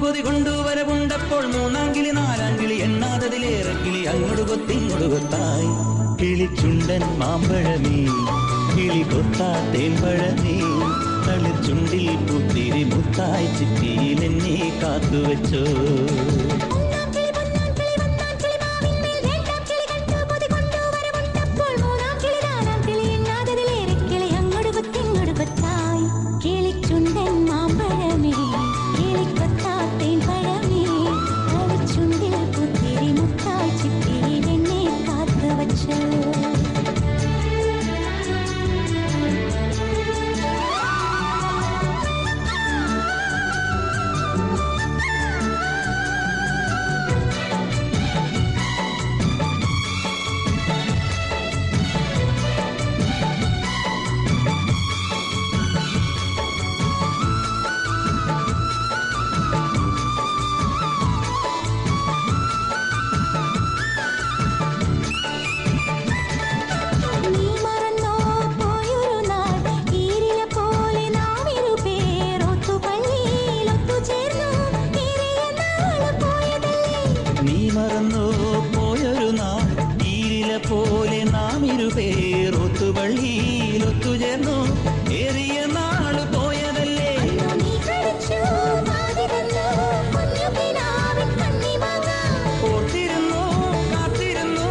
കൊതി കൊണ്ടുവരവുണ്ടപ്പോൾ മൂന്നാം കിളി നാലാം കിളി എണ്ണാതതിലേറെ കിളി അങ്ങോട്ട് കൊത്തിങ്ങോട്ട് കൊത്തായി. കിളിച്ചുണ്ടൻ മാമ്പഴമേ കിളി കൊത്താ തേമ്പഴമേ തളിർച്ചുണ്ടിൽ പുത്തിരി മുത്തായി ചിറ്റിയിൽ എന്നെ കാത്തുവെച്ചോ. പോലെ നാം ഇരുപേർ ഒത്തുപള്ളിയിൽ ഒത്തുചേർന്നു ഏറിയ നാള് പോയതല്ലേ. ഓർത്തിരുന്നു കാത്തിരുന്നു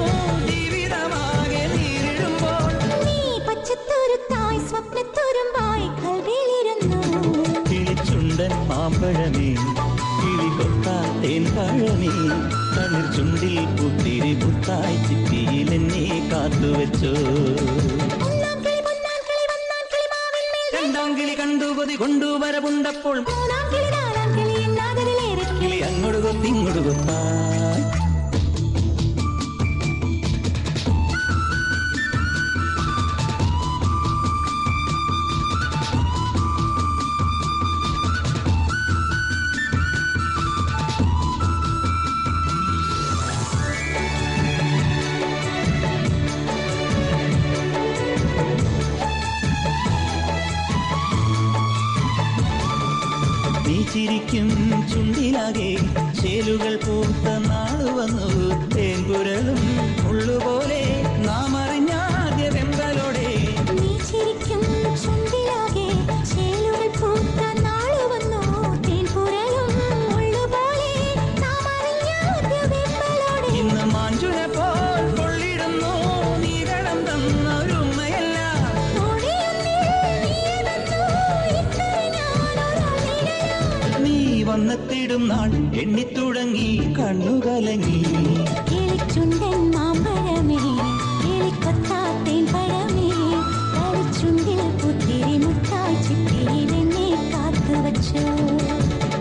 ജീവിതമാകെ നേരിടുമ്പോൾ കിളിച്ചുണ്ടൻ മാമ്പഴമേ കിളി കൊത്താ തേൻ പഴമേ തളിർച്ചുണ്ടിൽ പുത്തിരി പുത്തായി ചിറ്റിയിൽ എന്നെ കാത്തുവെച്ചോ. രണ്ടാം കിളി കണ്ടു കൊതി കൊണ്ടുവരവുണ്ടപ്പോൾ കിളി അങ്ങോട്ട് കൊത്തിങ്ങോട്ട് കൊത്തായി. നീ ചിരിക്കും ചുണ്ടിലാകെ ചേലുകൾ പൂത്ത നാള് വന്നു തേൻകുരളും ഉള്ളുപോലെ നാം അറിഞ്ഞാദ്യ വെമ്പലോടെ. നീ ചിരിക്കും ചുണ്ടിലാകെ ചേലുകൾ പൂത്ത നാള് വന്നു തേൻകുരളും ഉള്ളുപോലെ നാം അറിഞ്ഞാദ്യ വെമ്പലോടെ. ഇന്ന് മാഞ്ചുന പോൽ കൊള്ളിടുന്നു നീ കടം തന്നൊരുമയല്ല. വന്നെത്തിടും നാൾ എണ്ണിത്തുടങ്ങി കണ്ണുകലങ്ങി. കിളിച്ചുണ്ടൻ മാമ്പഴമേ കിളിക്കൊത്താ തേൻ പഴമേ തളിർച്ചുണ്ടിൽ പുത്തിരി മുത്തായി ചിറ്റിയിൽ എന്നെ കാത്തുവെച്ചോ.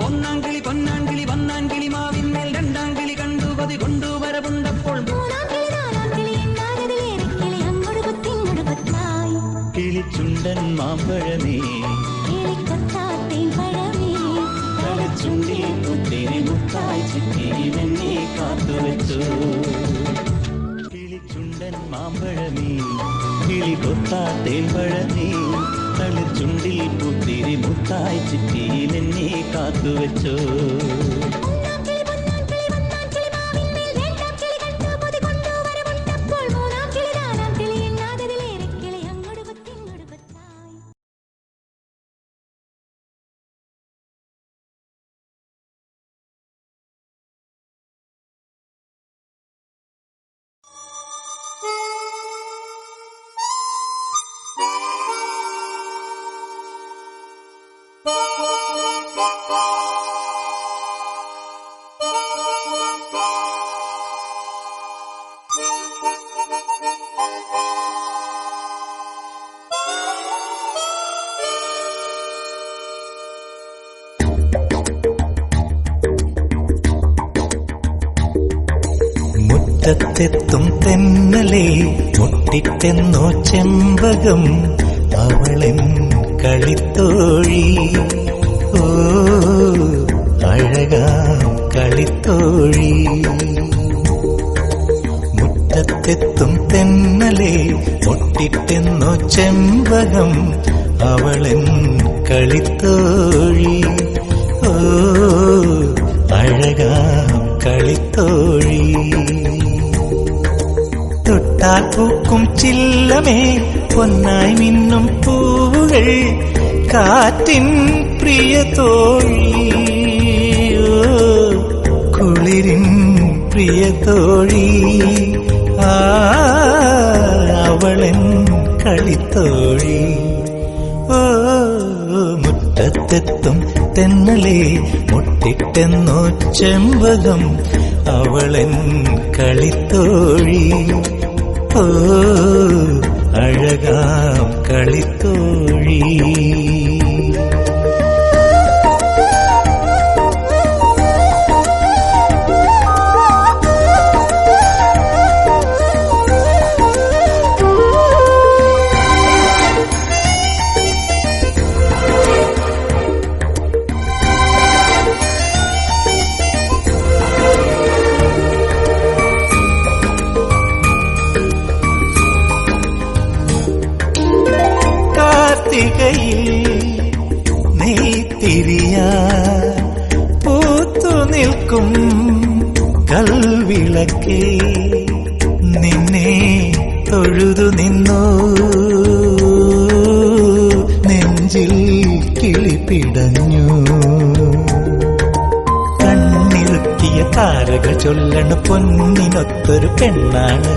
ഒന്നാം കിളി പൊന്നാം കിളി വന്നാൻ കിളി മാവിന്മേൽ രണ്ടാം കിളി കണ്ടു കൊതി കൊണ്ടുവരവുണ്ടപ്പോൾ മൂന്നാം കിളി നാലാം കിളി എണ്ണാതതിലേറെ കിളി അങ്ങോട്ട് കൊത്തിങ്ങോട്ട് കൊത്തായി. കിളിച്ചുണ്ടൻ മാമ്പഴമേ കിളിക്കൊത്താ തേൻ പഴമേ തളിർച്ചുണ്ടിൽ പുത്തിരി മുത്തായി ചിറ്റിയിൽ എന്നെ കാത്തുവെച്ചോ. കിളിച്ചുണ്ടൻ മാമ്പഴമേ കിളി കൊത്താ തേൻപഴമേ തളിർച്ചുണ്ടിൽ പുത്തിരി മുത്തായി ചിറ്റിയിൽ എന്നെ കാത്തുവെച്ചോ. മുറ്റത്തെത്തും തെന്നലേ മുട്ടിട്ടെന്നോ ചെമ്പകം അവളെൻ കളിത്തോഴി. ഓ അഴകാം കളിത്തോഴി. മുറ്റത്തെത്തും തെന്നലേ മുട്ടിട്ടെന്നോ ചെമ്പകം അവളെൻ കളിത്തോഴി. ഓ അഴകാം കളിത്തോഴി. തൊട്ടാൽ പൂക്കും ചില്ലമേ പൊന്നായി മിന്നും പൂവുകൾ കാറ്റിൻ പ്രിയ തോഴി, കുളിരിൻ പ്രിയ തോഴി, അവളൻ കളിത്തോഴി. ഓ മുറ്റത്തെത്തും തെന്നലേ മുട്ടിട്ടെന്നോ ചെമ്പകം അവളൻ കളിത്തോഴി. ഓ അഴകാം കളിത്തോഴി. നെയ്ത്തിരിയാ പൂത്തു നിൽക്കും കൽവിളക്കേ നിന്നെ തൊഴുതു നിന്നോ നെഞ്ചിൽ കിളിപിടഞ്ഞു. കണ്ണിറുക്കിയ താരകൾ ചൊല്ലണ പൊന്നിനൊത്തൊരു പെണ്ണാണ്,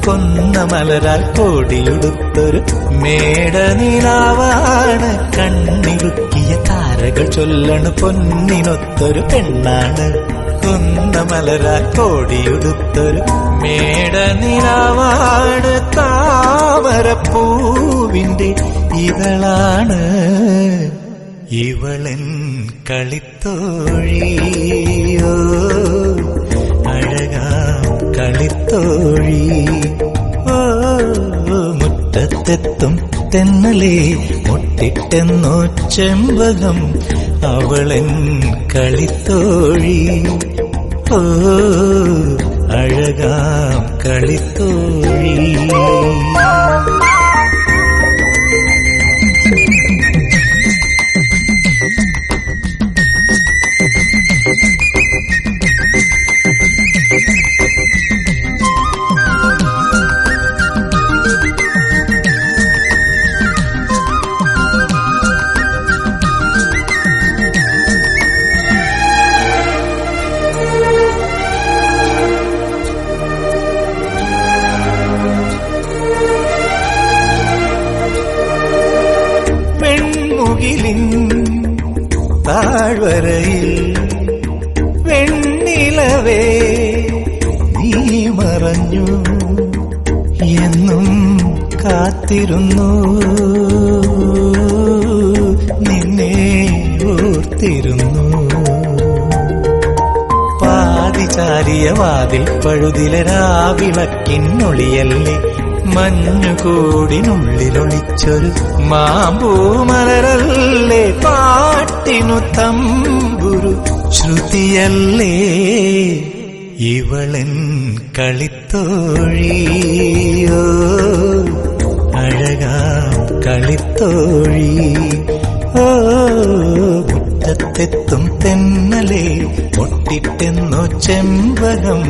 കൊന്ന മലരാൽ കോടിയുടുത്തൊരു മേടനിലാവാണ്. കണ്ണിറുക്കിയ താരകൾ ചൊല്ലണ പൊന്നിനൊത്തൊരു പെണ്ണാണ്, കൊന്ന മലരാൽ കോടിയുടുത്തൊരു മേടനിലാവാണ്. താമരപ്പൂവിന്റെ ഇതളാണ് ഇവളൻ കളിത്തോഴിയോ, അഴകാം കളിത്തോഴി. ഓ മുറ്റത്തെത്തും തെന്നലേ മുട്ടിട്ടെന്നോ ചെമ്പകം അവളൻ കളിത്തോഴി. ഓ അഴകാം കളിത്തോഴി. താഴ്വരയിൽ വെണ്ണിലവേ നീ മറഞ്ഞു, എന്നും കാത്തിരുന്നു നിന്നെ ഓർത്തിരുന്നു. പാതിചാരിയ വാതിൽ പഴുതിലെ രാവിളക്കിന്നൊളിയല്ലേ, മഞ്ഞുകൂടിനുള്ളിലൊളിച്ചൊരു മാമ്പൂമലരല്ലേ, പാട്ടിനു തമ്പുരു ശ്രുതിയല്ലേ ഇവളൻ കളിത്തോഴിയോ, അഴകാം കളിത്തോഴി. ഓ മുറ്റത്തെത്തും തെന്നലേ മുട്ടിട്ടെന്നോ ചെമ്പകം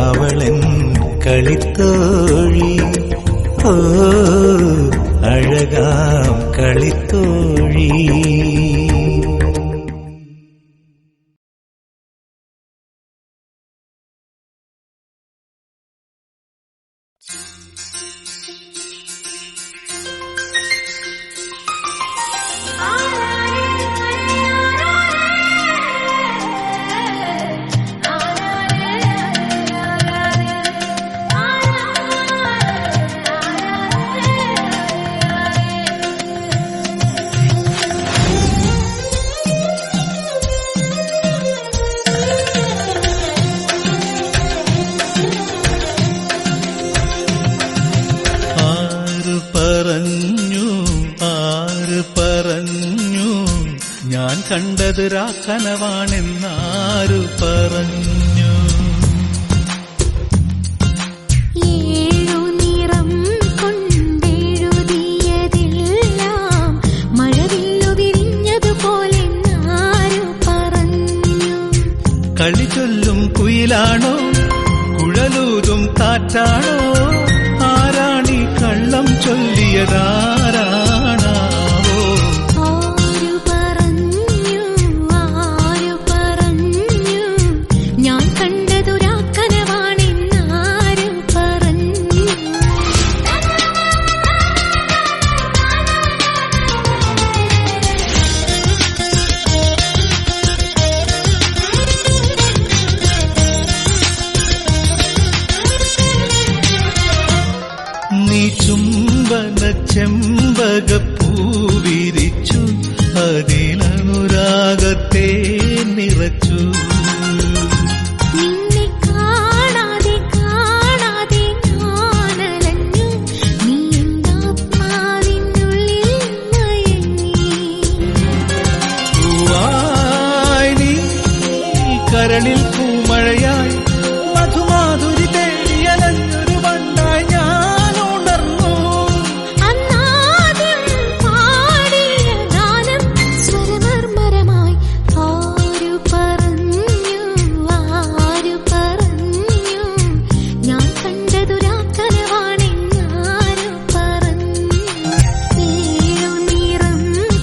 അവളൻ കളിത്തോഴി. ഓ അഴകാം കളിത്തോഴി. ഞാൻ കണ്ടത് രാക്കനവാണെന്നാരു പറഞ്ഞു. ഏഴു നിറം കൊണ്ടെഴുതിയതെല്ലാം മഴവില്ലു വിരിഞ്ഞതുപോലെന്നാരു പറഞ്ഞു. നീ ചുംബന ചെമ്പകപ്പൂ വിരിച്ചു, അതിലനുരാഗത്തെ നിറച്ചു. നിന്നെ കാണാതെ കാണാതെ ഞാനലഞ്ഞു, നീ എന്നാത്മാവിനുള്ളിൽ മയങ്ങി. പൂവായി നീ കരളിൽ പൂമഴയായി മധുമാധുരി തേടിയലഞ്ഞൊരു വണ്ടായി ഞാൻ ഉണർന്നു. അന്നാദ്യം പാടിയ ഗാനം സ്വരമർമരമായി ആരു പറഞ്ഞു, ആരു പറഞ്ഞു, ഞാൻ കണ്ടതുരാക്കനവാണെന്നാരു പറഞ്ഞു. ഏഴു നിറം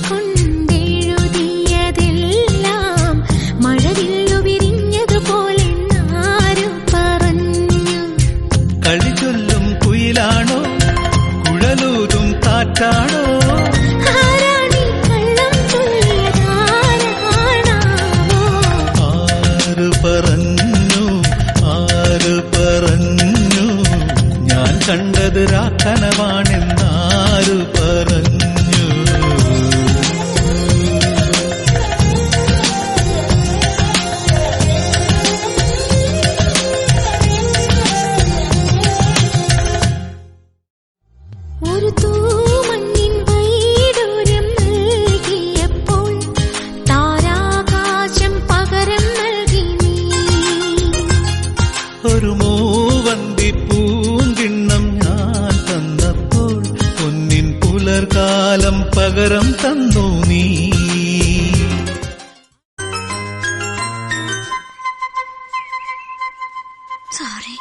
കൊണ്ടെഴുതിയതെല്ലാം മഴവില്ലു വിരിഞ്ഞതുപോലെന്നാരു പറഞ്ഞു. കളിചൊല്ലും കുയിലാണോ കുഴലൂതും കാറ്റാണോ? ആരാണീ കള്ളം ചൊല്ലിയതാരാണാവോ? ആര് പറഞ്ഞു, ആര് പറഞ്ഞു, ഞാൻ കണ്ടത് രാക്കനവാണെന്നാര് പറഞ്ഞു? ഒരു തൂമഞ്ഞിൻ വൈഡൂര്യം നൽകിയപ്പോൾ താരാകാശം പകരം നൽകി നീ. ഒരു മൂവന്തി പൂങ്കിണ്ണം ഞാൻ തന്നപ്പോൾ പൊന്നിൻ പുലർകാലം പകരം തന്നു നീ. സോറി.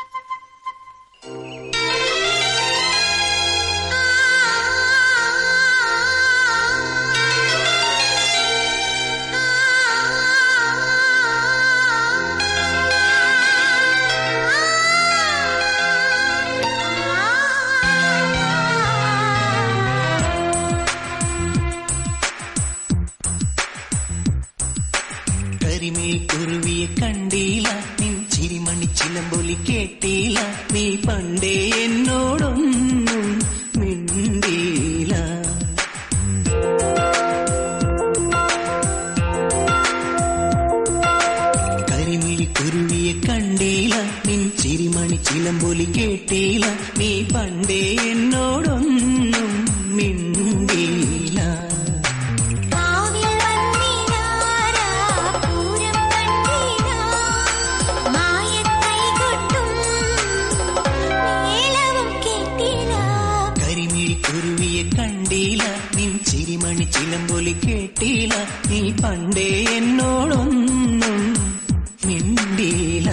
കരിമീ കുരുവിയെ കണ്ടീല, നിൻ ചിരിമണി ചിലമ്പൊലി കേട്ടീല, നീ പണ്ടേ എന്നോടൊന്നും മിണ്ടീല. കരിമിഴി കുരുവിയെ കണ്ടീല, നിൻ ചിരിമണി ചിലമ്പൊലി കേട്ടീല, നീ പണ്ടേ എന്നോടൊന്നും മിണ്ടീല. കാവിൽ വന്നിനാരാ പൂരം കണ്ടീനാ, മായക്കൈകൊട്ടും മേളവും കേട്ടീനാ. കരിമിഴി കുരുവിയെ കണ്ടീല, നിൻ ചിരിമണി ചിലമ്പൊലി കേട്ടീല, നീ പണ്ടേ എന്നോടൊന്നും മിണ്ടീല.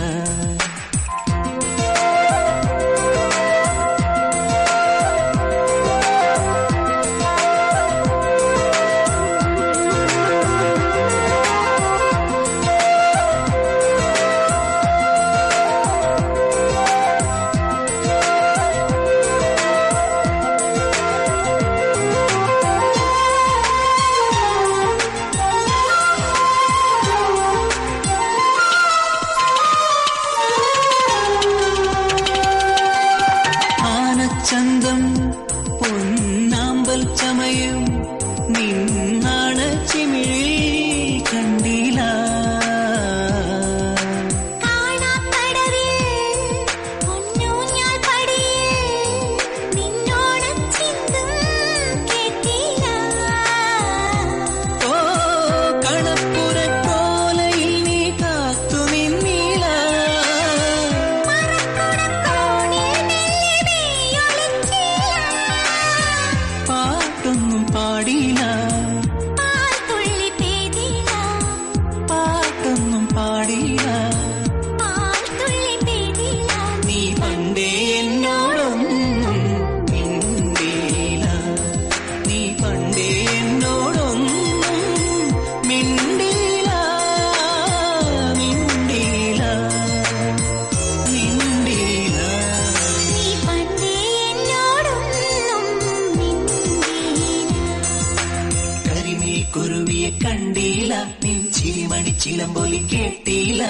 ആനച്ചന്തം പൊന്നാമ്പൽ ചമയും നിന്നാണ് ചിമിഴിൽ കണ്ടീല. കാണാപ്പടവിൽ പൊന്നൂഞ്ഞാൽ പടിയിൽ നിന്നോടച്ചിന്തും കേട്ടീനാ. ഓ കണപ്പുരക്കോലയിൽ നീ കാത്തു നിന്നീല. മറക്കുടക്കോണിൽ മെല്ലെ മെയ്യൊളിച്ചീല. പാട്ടൊന്നും പാടിയില്ല, പാൽത്തുള്ളി പെയ്തില്ല, പാട്ടൊന്നും പാടിയില്ല, പാൽത്തുള്ളി പെയ്തില്ല. നീ പണ്ടേ എന്നോടൊന്നും മിണ്ടീല, നീ പണ്ടേ എന്നോടൊന്നും മിണ്ടീല, മിണ്ടീല, മിണ്ടീല. നീ പണ്ടേ എന്നോടൊന്നും മിണ്ടീല. കരിമീ കുരുവിയെ കണ്ടീല, നിൻ ചിരിമണി ചിലമ്പൊലി കേട്ടീല.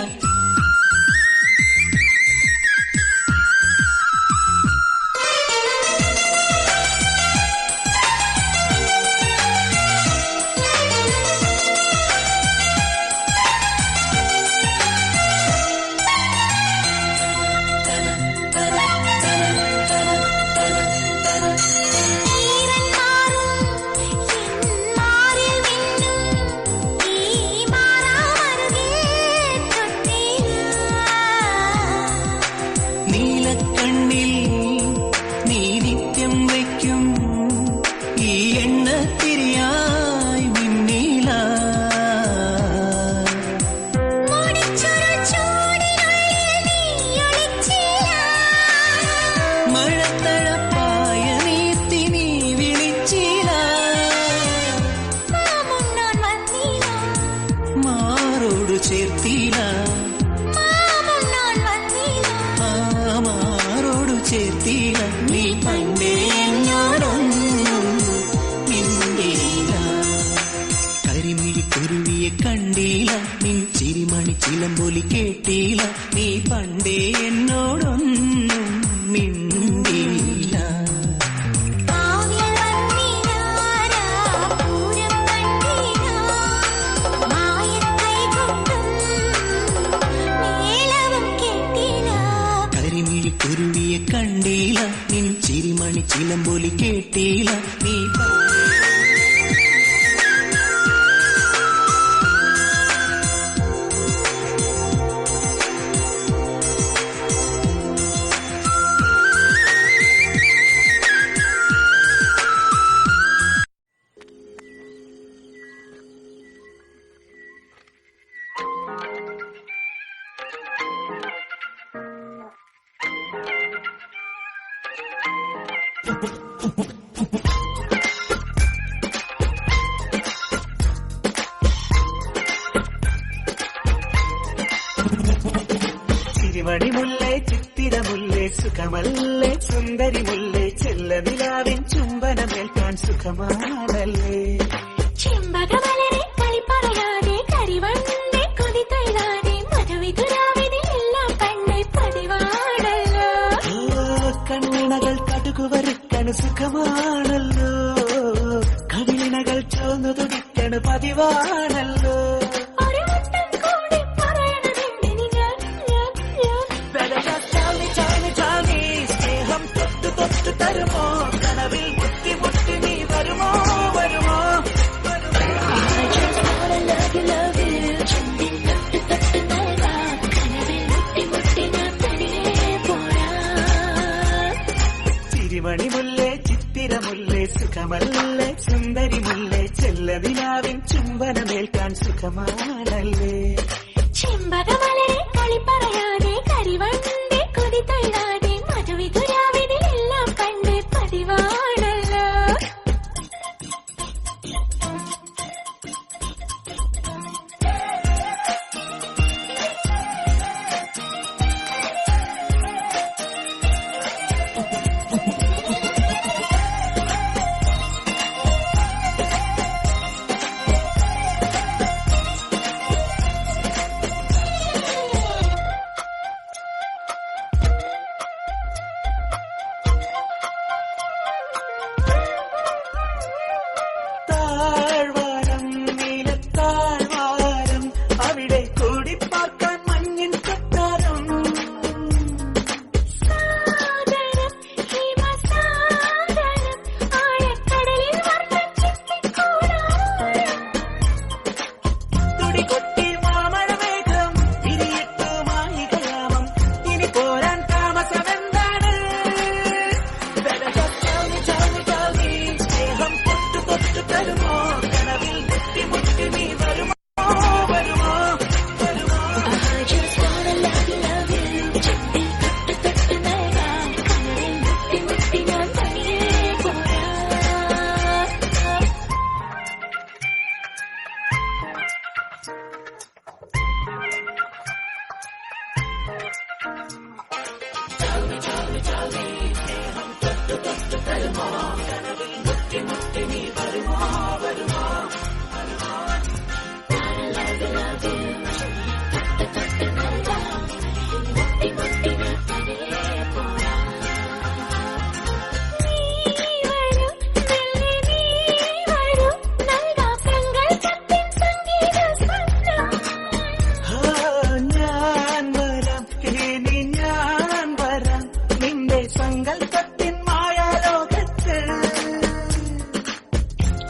ചിലമ്പൊലി കേട്ടില്ല നീ പണ്ടേ എന്നോടൊന്നും മിണ്ടിയില്ല. കരിമിഴി കുരുവിയെ കണ്ടില്ല നിൻ ചിരിമണി ചിലമ്പൊലി കേട്ടില്ല നീ ചിരിമണി മുല്ലേ ചിത്തിരമുല്ലേ സുഖമല്ലേ സുന്ദരി മുല്ലേ ചെല്ല നിലാവിൻ ചുംബനമേൽക്കാൻ സുഖമാണല്ലേ. ചെമ്പകമലരെ കളി പറയാതെ കരിവണ്ണെ കൊതി തൊഴാതെ മധുവിധുരാവിനെ എല്ലാം പണ്ടേ പതിവാണല്ലോ. കണ്ണിണകൾ കടുകുവറുക്കണ് സുഖമാണല്ലോ. കവിളിണകൾ ചോന്നു തുടിക്കണ് പതിവാണല്ലോ. സ്നേഹം തൊട്ടു തൊട്ടു തരുമോ കനവിൽ മുട്ടി മുട്ടി നീ വരുമോ വരുമോ. ചിരിമണി മുല്ലേ ചിത്തിരമുല്ലേ സുഖമല്ലേ സുന്ദരി മുല്ലേ ചെല്ല നിലാവിൻ ചുംബനമേൽക്കാൻ സുഖമാണല്ലേ. ചെമ്പകമലരെ കളി പറയാതെ കരിവണ്ണെ കൊതി തൊഴാതെ മധുവിധുരാവിനെ എല്ലാം പണ്ടേ പതിവാണല്ലോ. താഴ്വാരം നീലത്താഴ്വാരം അവിടെ കൂടി പാർക്കാൻ മഞ്ഞിൻ കൊട്ടാരം. സാഗരം ഹിമസാഗരം ആഴക്കടലിൽ വർണ്ണച്ചിത്തിക്കൂടാരം. തുടികൊട്ടി മാമഴമേഘം തിരിയിട്ടു മായികയാമം ഇനി പോരാൻ താമസമെന്താണ്. സ്നേഹം തൊട്ടു തൊട്ടു തരുമോ കനവിൽ മുട്ടി മുട്ടി നീ വരുമോ വരുമോ വരുമോ. ഞാൻ വരാം ഇനി ഞാൻ വരാം നിന്റെ സങ്കൽപ്പത്തിൻ മായാലോകത്ത്.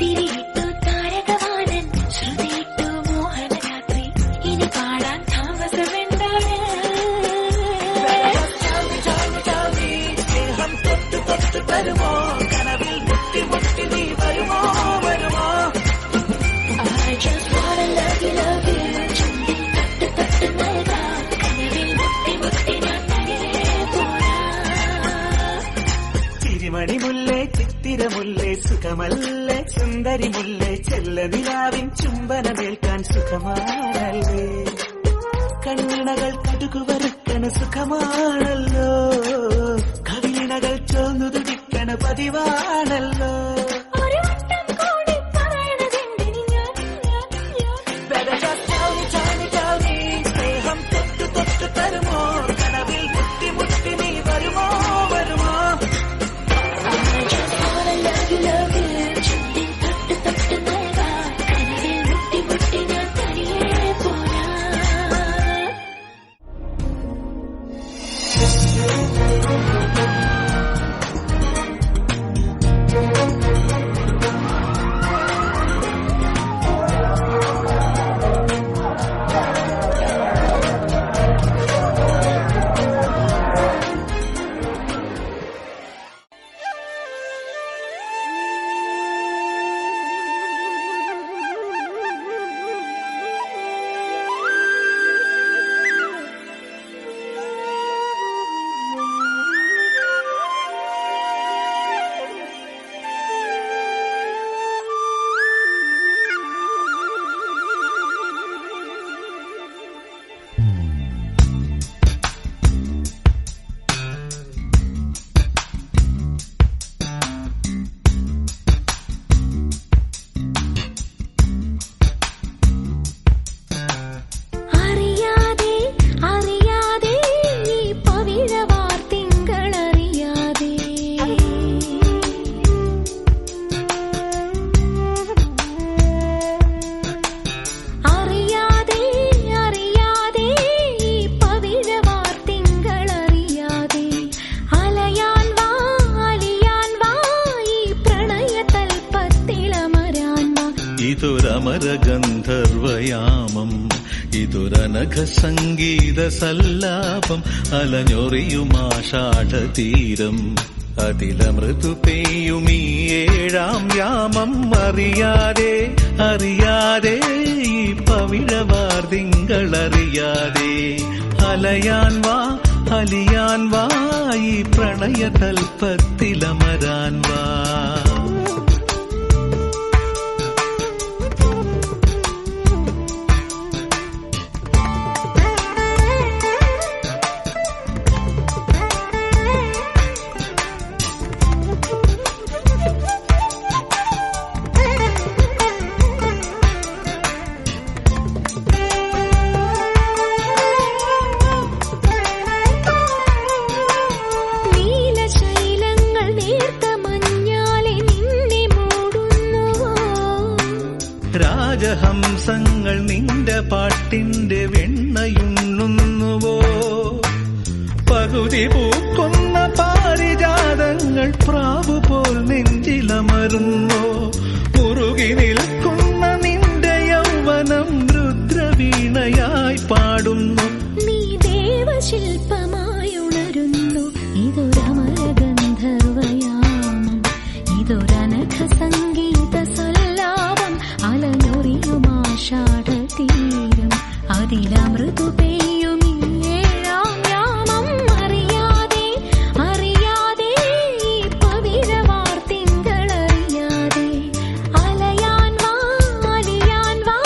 തിരിയിട്ടു താരകവാനൻ ശ്രുതിയിട്ടു മോഹനരാത്രി ഇനി പാടാൻ താമസമെന്താണ്. സ്നേഹം തൊട്ടു തൊട്ടു തരുമോ കനവിൽ മുട്ടി മുട്ടി നീ വരുമോ വരുമോ. I just wanna love you, love you. ചുണ്ടിൽ തൊട്ട് തൊട്ട് നൽകാം കനവിൽ മുട്ടി മുട്ടി ഞാൻ തനിയെ പോരാം. ചിരിമണി മുല്ലേ ചിത്തിരമുല്ലേ സുഖമല്ലേ സുന്ദരി മുല്ലേ ചെല്ല നിലാവിൻ ചുംബനമേൽക്കാൻ സുഖമാണല്ലേ. കണ്ണിണകൾ കടുകുവറുക്കണ് സുഖമാണല്ലോ. കവിളിണകൾ ചോന്നു തുടിക്കണ പതിവാണല്ലോ. ഒരു വട്ടം കൂടി പറയണതെന്തിന് ഞാൻ Better just tell me, സ്നേഹം ഇതൊരമരഗന്ധർവയാമം, ഇതൊരനഘ സംഗീത സല്ലാപം, അലഞ്ഞൊറിയുമാഷാഢതീരം, അതിലമൃദു പെയ്യുമീ ഏഴാം യാമം. അറിയാതെ അറിയാതെ ഈ പവിഴവാർ തിങ്കളറിയാതെ അലയാൻ വാ അലിയാൻ വാ, ഈ പ്രണയതൽപ്പത്തിലമരാൻ വാ. രാജഹംസങ്ങൾ നിന്റെ പാട്ടിന്റെ വെണ്ണയുണ്ണുന്നുവോ? പകുതി പൂക്കുന്ന പാരിജാതങ്ങൾ പ്രാവുപോൽ നെഞ്ചിലമരുന്നോ? മുറുകി നിൽക്കുന്ന നിന്റെ യൗവനം രുദ്രവീണയായി പാടുന്നു. നീ ദേവശില്പമായുണരുന്നു. ഇതൊരമരഗന്ധർവയാമം, ഇതൊരനഘ സംഗീത സല്ലാപം, അലഞ്ഞൊറിയുമാഷാഢതീരം, അതിലമൃദു പെയ്യും ഈ ഏഴാം യാമം. അറിയാതെ അറിയാതെ ഈ പവിഴവാർ തിങ്കളറിയാതെ അലയാൻ വാ അലിയാൻ വാ,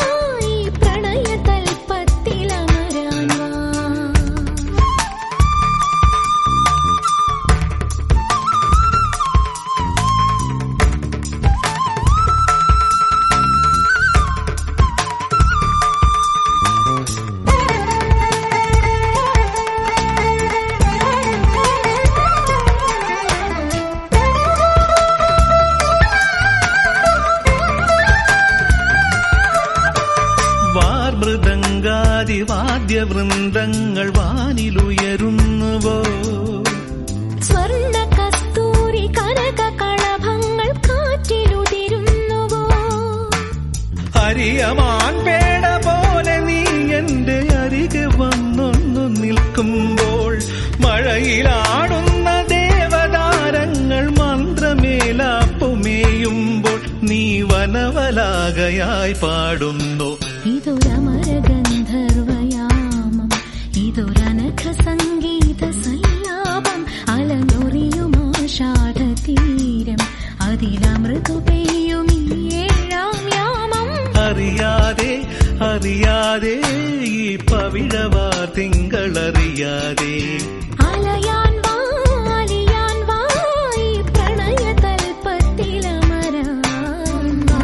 ഈ പ്രണയതൽപ്പത്തിലമരാൻ വാ. വാദ്യവൃന്ദങ്ങൾ വാനിലുയരുന്നുവോ? സ്വർണ്ണ കസ്തൂരി കനക കളഭങ്ങൾ കാറ്റിലുതിരുന്നുവോ? ഹരിയമാൻ പേട പോലെ നീ എന്റെ അരികെ വന്നൊന്നു നിൽക്കുമ്പോൾ, മഴയിലാടുന്ന ദേവതാരങ്ങൾ മന്ത്രമേലാപ്പുമേയുമ്പോൾ, നീ വനവലാകയായി പാടുന്നു. ഇതൊരമരഗന്ധർവയാമം, ഇതൊരനഘ സംഗീത സല്ലാപം, അലഞ്ഞൊറിയുമാഷാഢതീരം, അതിലമൃദു പെയ്യും ഈ ഏഴാം യാമം. അറിയാതെ അറിയാതെ ഈ പവിഴവാർ തിങ്കളറിയാതെ അലയാൻ വാ അലിയാൻ വാ, ഈ പ്രണയതൽപ്പത്തിലമരാൻ വാ.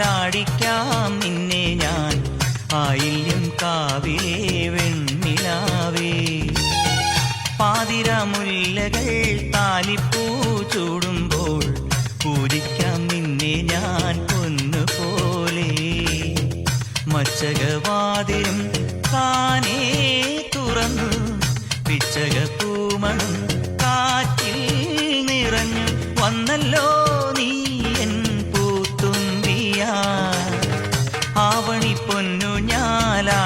ആടിക്കാം നിന്നെ ഞാൻ ആയില്യം കാവിലെ വെണ്ണിലാവേ. പാതിരമുല്ലകൾ താലിപ്പൂ ചൂടുമ്പോൾ പൂജിക്കാം നിന്നെ ഞാൻ പൊന്നുപോലെ. മച്ചകവാതിലും താനേ തുറന്നു പിച്ചകപ്പൂമണും കാറ്റിൽ നിറഞ്ഞു വന്നല്ലോ നീ ആവണി പൊന്നു ഞാലാ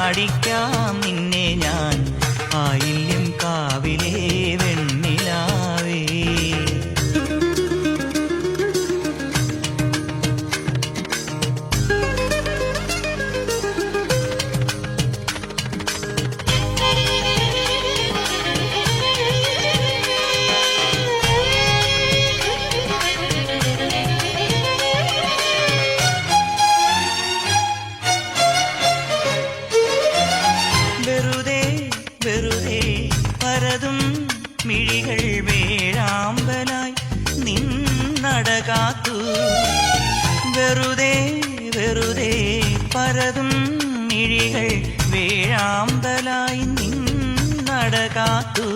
വെറുതെ വെറുതെ പരതും മിഴികൾ വേഴാമ്പലായി നിന്നടകാത്തു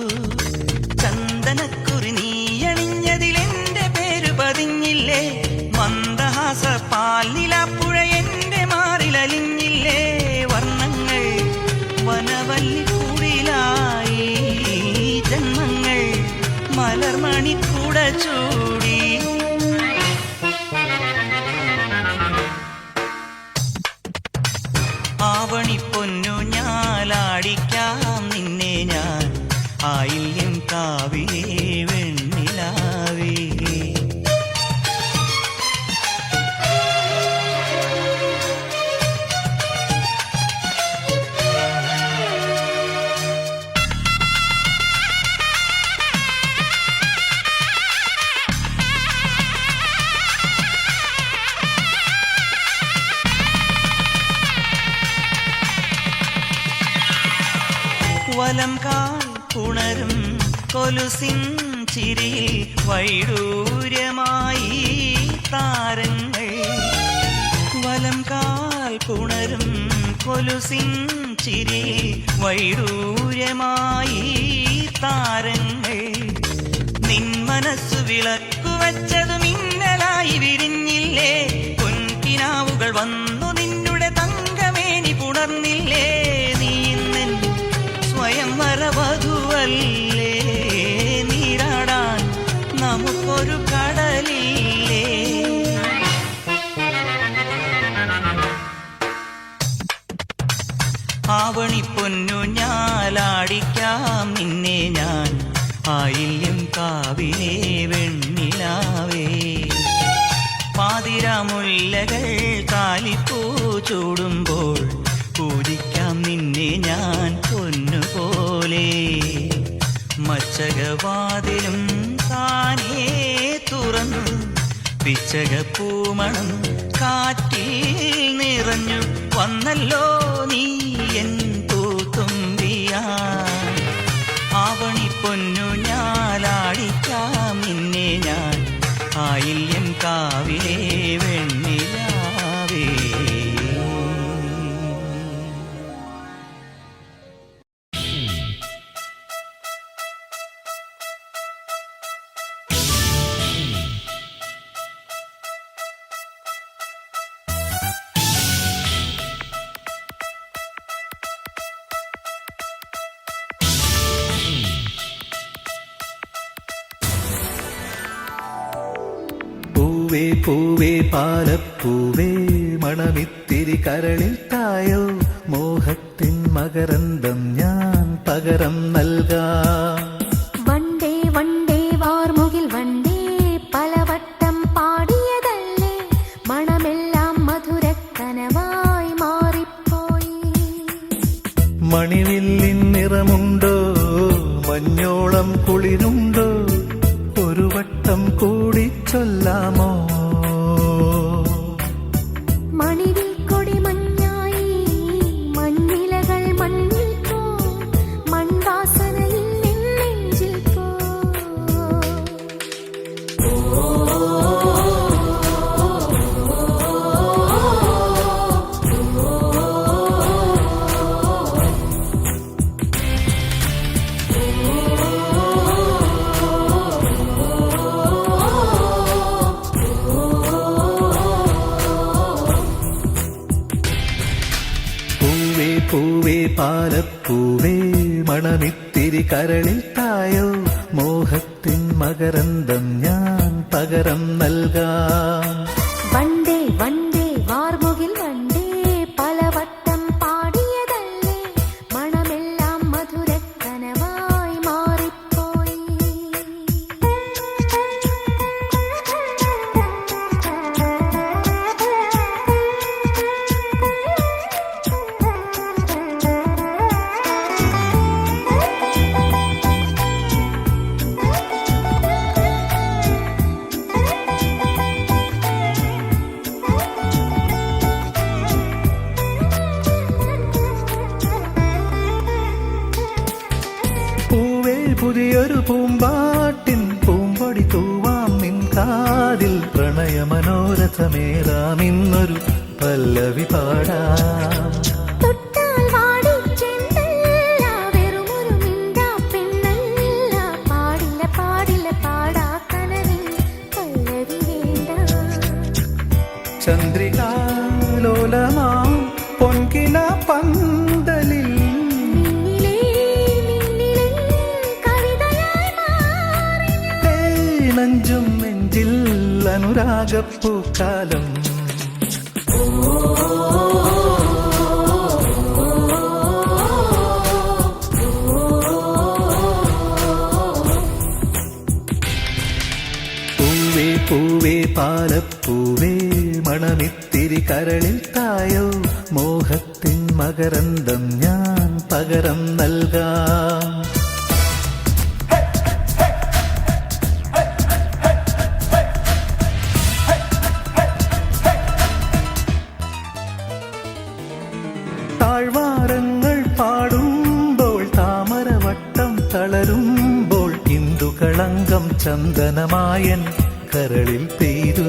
ചന്ദനക്കുറി നീയണിഞ്ഞതിലെന്റെ പേര് പതിഞ്ഞില്ലേ മന്ദഹാസ പാൽനിലാപ്പുഴ എന്റെ മാറിലലിഞ്ഞില്ലേ വർണ്ണങ്ങൾ വനവല്ലിക്കൂടിലായി ജന്മങ്ങൾ മലർമണിക്കൂട ചൂടി ആവണിപ്പൊന്നു ഞാലാടിക്കാം നിന്നെ ഞാൻ ആയില്യം കാവിലേ വെണ്ണിലാവേ വലം കാൽ പുണരും കൊലുസിൻ ചിരിയിൽ വൈഡൂര്യമായി താരങ്ങൾ വലം കാൽ പുണരും കൊലുസിൻ ചിരിയിൽ വൈഡൂര്യമായി താരങ്ങൾ നിൻ മനസ്സു വിളക്കു വച്ചതു മിന്നലായി വിരിഞ്ഞില്ലേ പൊൻകിനാവുകൾ വന്നു നിന്നുടെ തങ്കമേനി പുണർന്നില്ലേ നീ ഇന്നൻ സ്വയം വരവധുവല്ലേ നീരാടാൻ നമുക്കൊരു കടലില്ലേ ആവണിപ്പൊന്നു ഞാലാടിക്കാം നിന്നെ ഞാൻ ആയില്യം കാവിലേ വെണ്ണിലാവേ പാതിരാമുല്ലകൾ കാലിപ്പൂ ചൂടുമ്പോൾ പൂജിക്കാം നിന്നെ ഞാൻ പൊന്നുപോലെ മച്ചകവാതിലും താനേ തുറന്നു പിച്ചകപ്പൂമണം കാറ്റിൽ നിറഞ്ഞു വന്നല്ലോ നീ എൻ പൂത്തുമ്പിയാ ആവണിപ്പൊന്നു ഞാലാടിക്കാം നിന്നെ ഞാൻ ആയില്യം കാവിലേ വെണ്ണിലാവേ പൂവേ പൂവേ പാലപ്പൂവേ മണമിത്തിരി കരളിൽ തായോ മോഹത്തിൻ മകരന്തം ഞാൻ പകരം നൽകാം വണ്ടേ വണ്ടേ വാർമുകിൽ വണ്ടേ പലവട്ടം പാടിയതല്ലേ മണമെല്ലാം മധുരക്കനവായി മാറിപ്പോയി മണിവില്ലിൻ നിറമുണ്ടോ മഞ്ഞോളം കുളിരുണ്ടോ ഒരു വട്ടം കൂടി ചൊല്ലാമോ മണിവിൽ കൊടി മഞ്ഞായി മഞ്ഞിലകൾ മണ്ണിൽ പോ മൺവാസനയിൽ നെഞ്ചിൽ പോ പൂവേ പാലപ്പൂവേ മണമിത്തിരി കരളിൽ തായോ മോഹത്തിൻ മകരന്തം ഞാൻ പകരം നൽകാം വണ്ടേ വണ്ടേ വാർമുകിൽ വണ്ടേ പലവട്ടം പാടിയതല്ലേ മണമെല്ലാം മധുരക്കനവായി മാറിപ്പോയി പുതിയൊരു പൂമ്പാട്ടിൻ പൂമ്പൊടി തൂവാം നിൻ കാതിൽ പ്രണയം മനോരഥമേറാം ഇന്നൊരു പല്ലവി പാടാം. തൊട്ടാൽ വാടിച്ചെന്തല്ല വെറുമൊരു മിണ്ടാ പെണ്ണല്ല പാടില്ല പാടില്ല പാടാ കനവിൽ പല്ലവി വേണ്ട. ചന്ദ്രികാലോലമാം പൊൻകിന പന്തലിൽ കവിതയായി മാറി നെഞ്ചും നെഞ്ചിൽ അനുരാഗപ്പൂക്കാലം. പൂവേ പൂവേ പാലപ്പൂവേ മണമിത്തിരി കരളിൽ തായോ മോഹത്തിൻ മകരന്തം ഞാൻ പകരം നൽകാം. താഴ്വാരങ്ങൾ പാടുമ്പോൾ താമരവട്ടം തളരുമ്പോൾ ഇന്ദുകളങ്കം ചന്ദനമായൻ കരളിൽ പെയ്തു.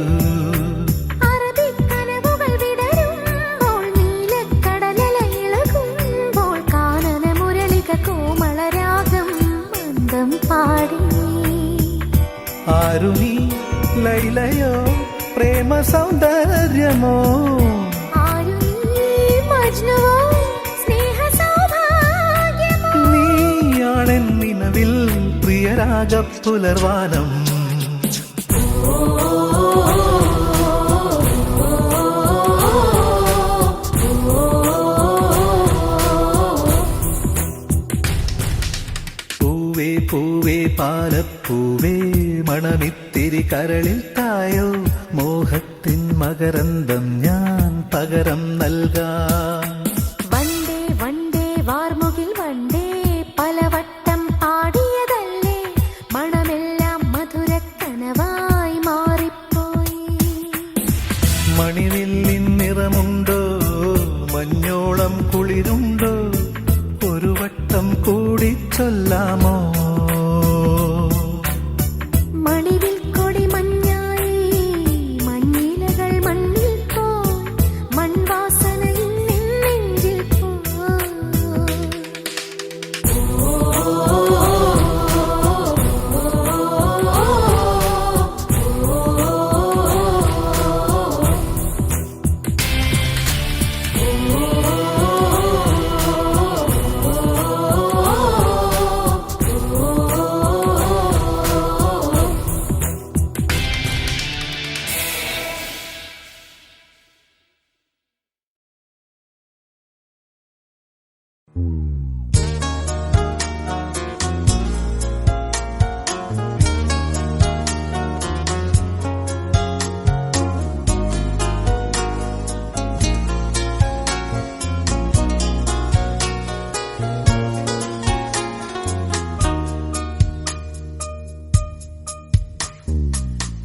അറബിക്കനവുകൾ വിടരുമ്പോൾ നീലക്കടലല ഇളകുമ്പോൾ കാനന മുരളിക കോമളരാഗം മന്ദം പാടി. ആരുണി ലൈലയോ പ്രേമ സൗന്ദര്യമോ മജ്നുവോ സ്നേഹ സൗഭാഗ്യമോ നീയാണെൻ നിലവിൽ പ്രിയരാഗപ്പുലർവാനം. പൂവേ പൂവേ പാലപ്പൂവേ മണമിത്തിരി കരളിൽ തായോ മോഹത്തിൻ മകരന്തം ഞാൻ പകരം നൽകാം. വണ്ടേ വണ്ടേ വാർമുകിൽ വണ്ടേ പലവട്ടം പാടിയതല്ലേ മണമെല്ലാം മധുരക്കനവായി മാറിപ്പോയി. മണിവില്ലിൻ നിറമുണ്ടോ മഞ്ഞോളം കുളിരുണ്ടോ ഒരു വട്ടം കൂടി ചൊല്ലാമോ. മണിവിൽ കൊടി മഞ്ഞായി മഞ്ഞിലകൾ മണ്ണിൽ പോയി മൺവാസന ഇന്നിൻ നെഞ്ചിൽ പോയി.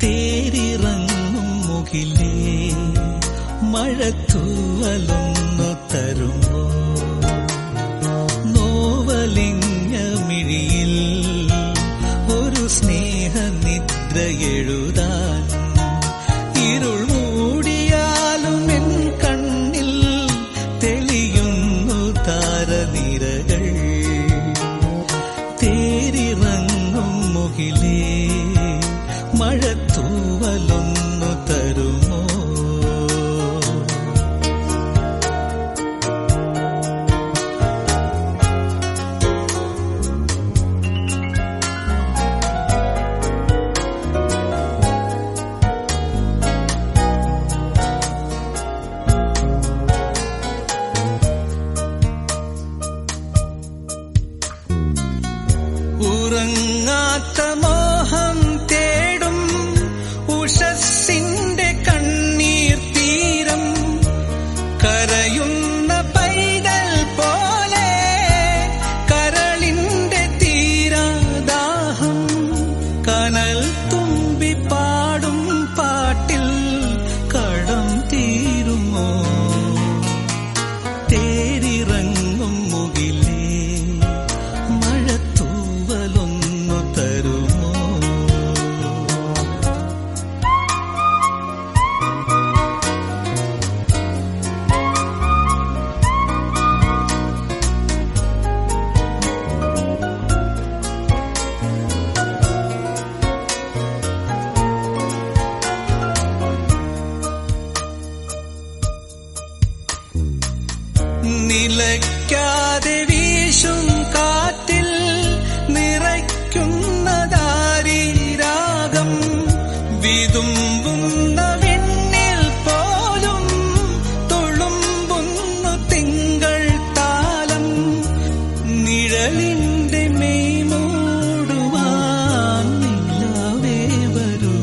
തേരിറങ്ങും മുകിലേ മഴത്തൂവലൊന്നു തരുമോ നോവലിഞ്ഞ മിഴിയിൽ ഒരു സ്നേഹനിദ്ര എഴുതാൻ. ഇരുൾ മൂടിയാലും എൻ കണ്ണിൽ തെളിയുന്നു താരനിരകൾ. തേരിറങ്ങും മുകിലേ മഴത്തൂവലൊന്നു തരുമോ. നിലയ്ക്കാതെ വീശും കാറ്റിൽ നിറയ്ക്കുന്നതാരീ രാഗം വിതുമ്പുന്ന വിണ്ണിൽ പോലും തുളുമ്പുന്നു തിങ്കൾ താലം നിഴലിന്റെ മെയ് മൂടുവാൻ നിലാവേ വരൂ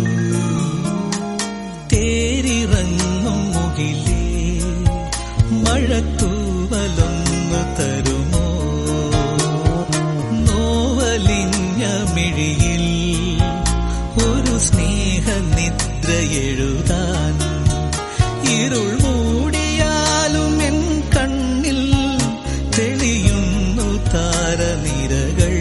തേരിറങ്ങും മുകിലേ മഴത്തൂവലൊന്നു തരുമോ നോവലിഞ്ഞ മിഴിയിൽ ഒരു സ്നേഹനിദ്ര എഴുതാൻ ഇരുൾ മൂടിയാലും എൻ കണ്ണിൽ തെളിയുന്നു താരനിരകൾ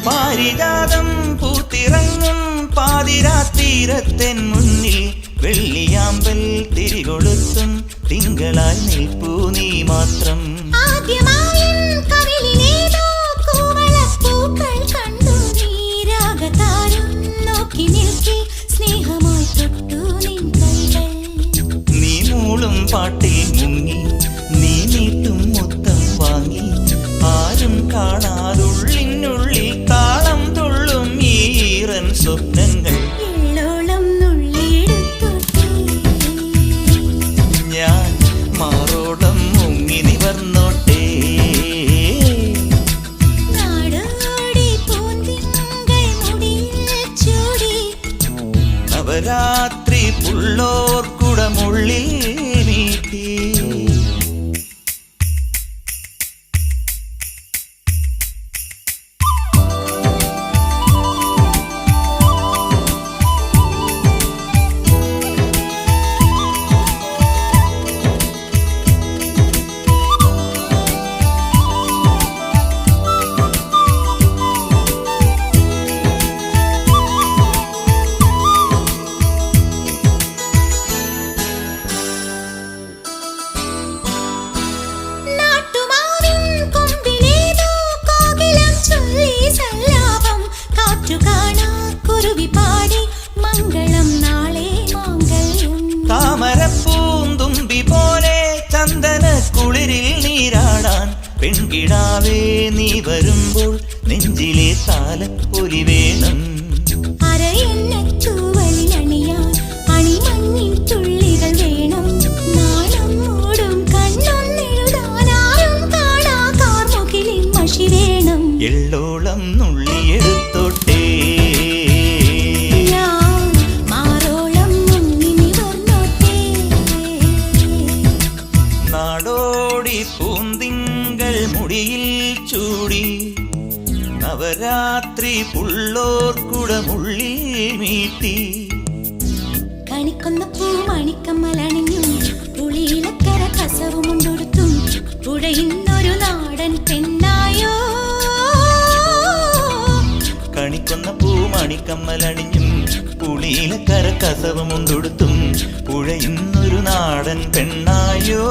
പാരിജാതം പൂത്തിറങ്ങും പാതിരാത്തീരത്തിൻ മുന്നിൽ വെള്ളിയാമ്പൽ തിരികൊളുത്തും തിങ്കളായി നിൽപ്പൂ നീ മാത്രം നീ മൂളും പാട്ടിൽ മുങ്ങി നീ നീട്ടും മുത്തം വാങ്ങി ആരും കാണാതുള്ളിനുള്ളിൽ താളം തുള്ളും ഈറൻ സ്വപ്നങ്ങൾ ഞാൻ മാറോടം മുങ്ങി നിവർന്നോട്ടെ നവരാത്രി പുള്ളോർക്കുടമുള്ളിൽ നീട്ടി താമരപ്പൂന്തുമ്പി പോലെ ചന്ദന കുളിരിൽ നീരാടാൻ പെൺകിടാവേ നീ വരുമ്പോൾ നെഞ്ചിലെ താലപ്പൊലി വേണം തുള്ളികൾ വേണം നാണം മൂടും കണ്ണൊന്നെഴുതാനാരും കാണാ നാടോടി പൂന്തിങ്കൾ മുടിയിൽ ചൂടി നവരാത്രി പുള്ളോർക്കുടമുള്ളിൽ മീട്ടി കണിക്കൊന്ന പൂ മണിക്കമ്മലണിഞ്ഞും പുളിയിലക്കര കസവുമുണ്ടൊടുത്തും പുഴയുന്നൊരു നാടൻ പെണ്ണായോ. കണിക്കൊന്ന പൂ മണിക്കമ്മലണിഞ്ഞും പുളിയിലക്കര കസവുമുണ്ടൊടുത്തും പുഴയുന്നൊരു നാടൻ പെണ്ണായോ.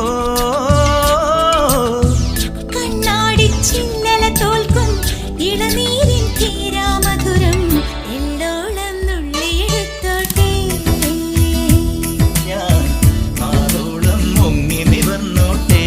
കണ്ണാടി ചിന്നല തോൽക്കും ഇളനീരിൻ തീരാമധുരം എല്ലോളം നുള്ളിയെടുത്തോട്ടെ. ഞാൻ നാളോളം മുങ്ങി നിവർന്നോട്ടെ.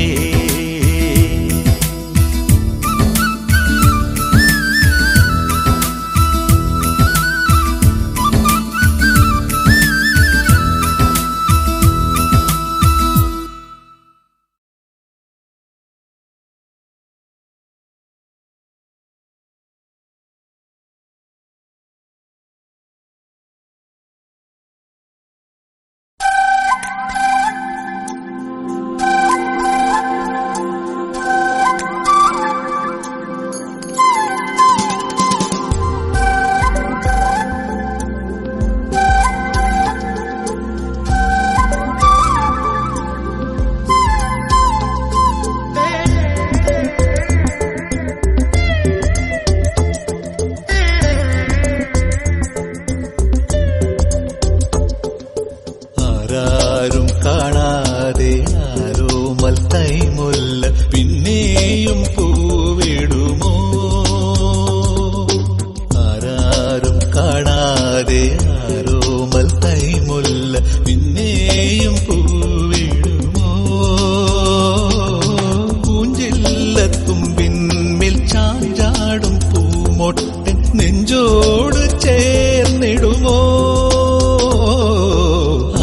ആരാരും കാണാതെ ആരോമൽ തൈമുല്ല പിന്നെയും പൂവിടുമോ. ആരാരും കാണാതെ ആരോമൽ തൈമുല്ല പിന്നെയും പൂവിടുമോ. പൂഞ്ചില്ലത്തുമ്പിന്മേൽ ചാഞ്ചാടും പൂമൊട്ടൻ നെഞ്ചോട് ചേർന്നിടുമോ.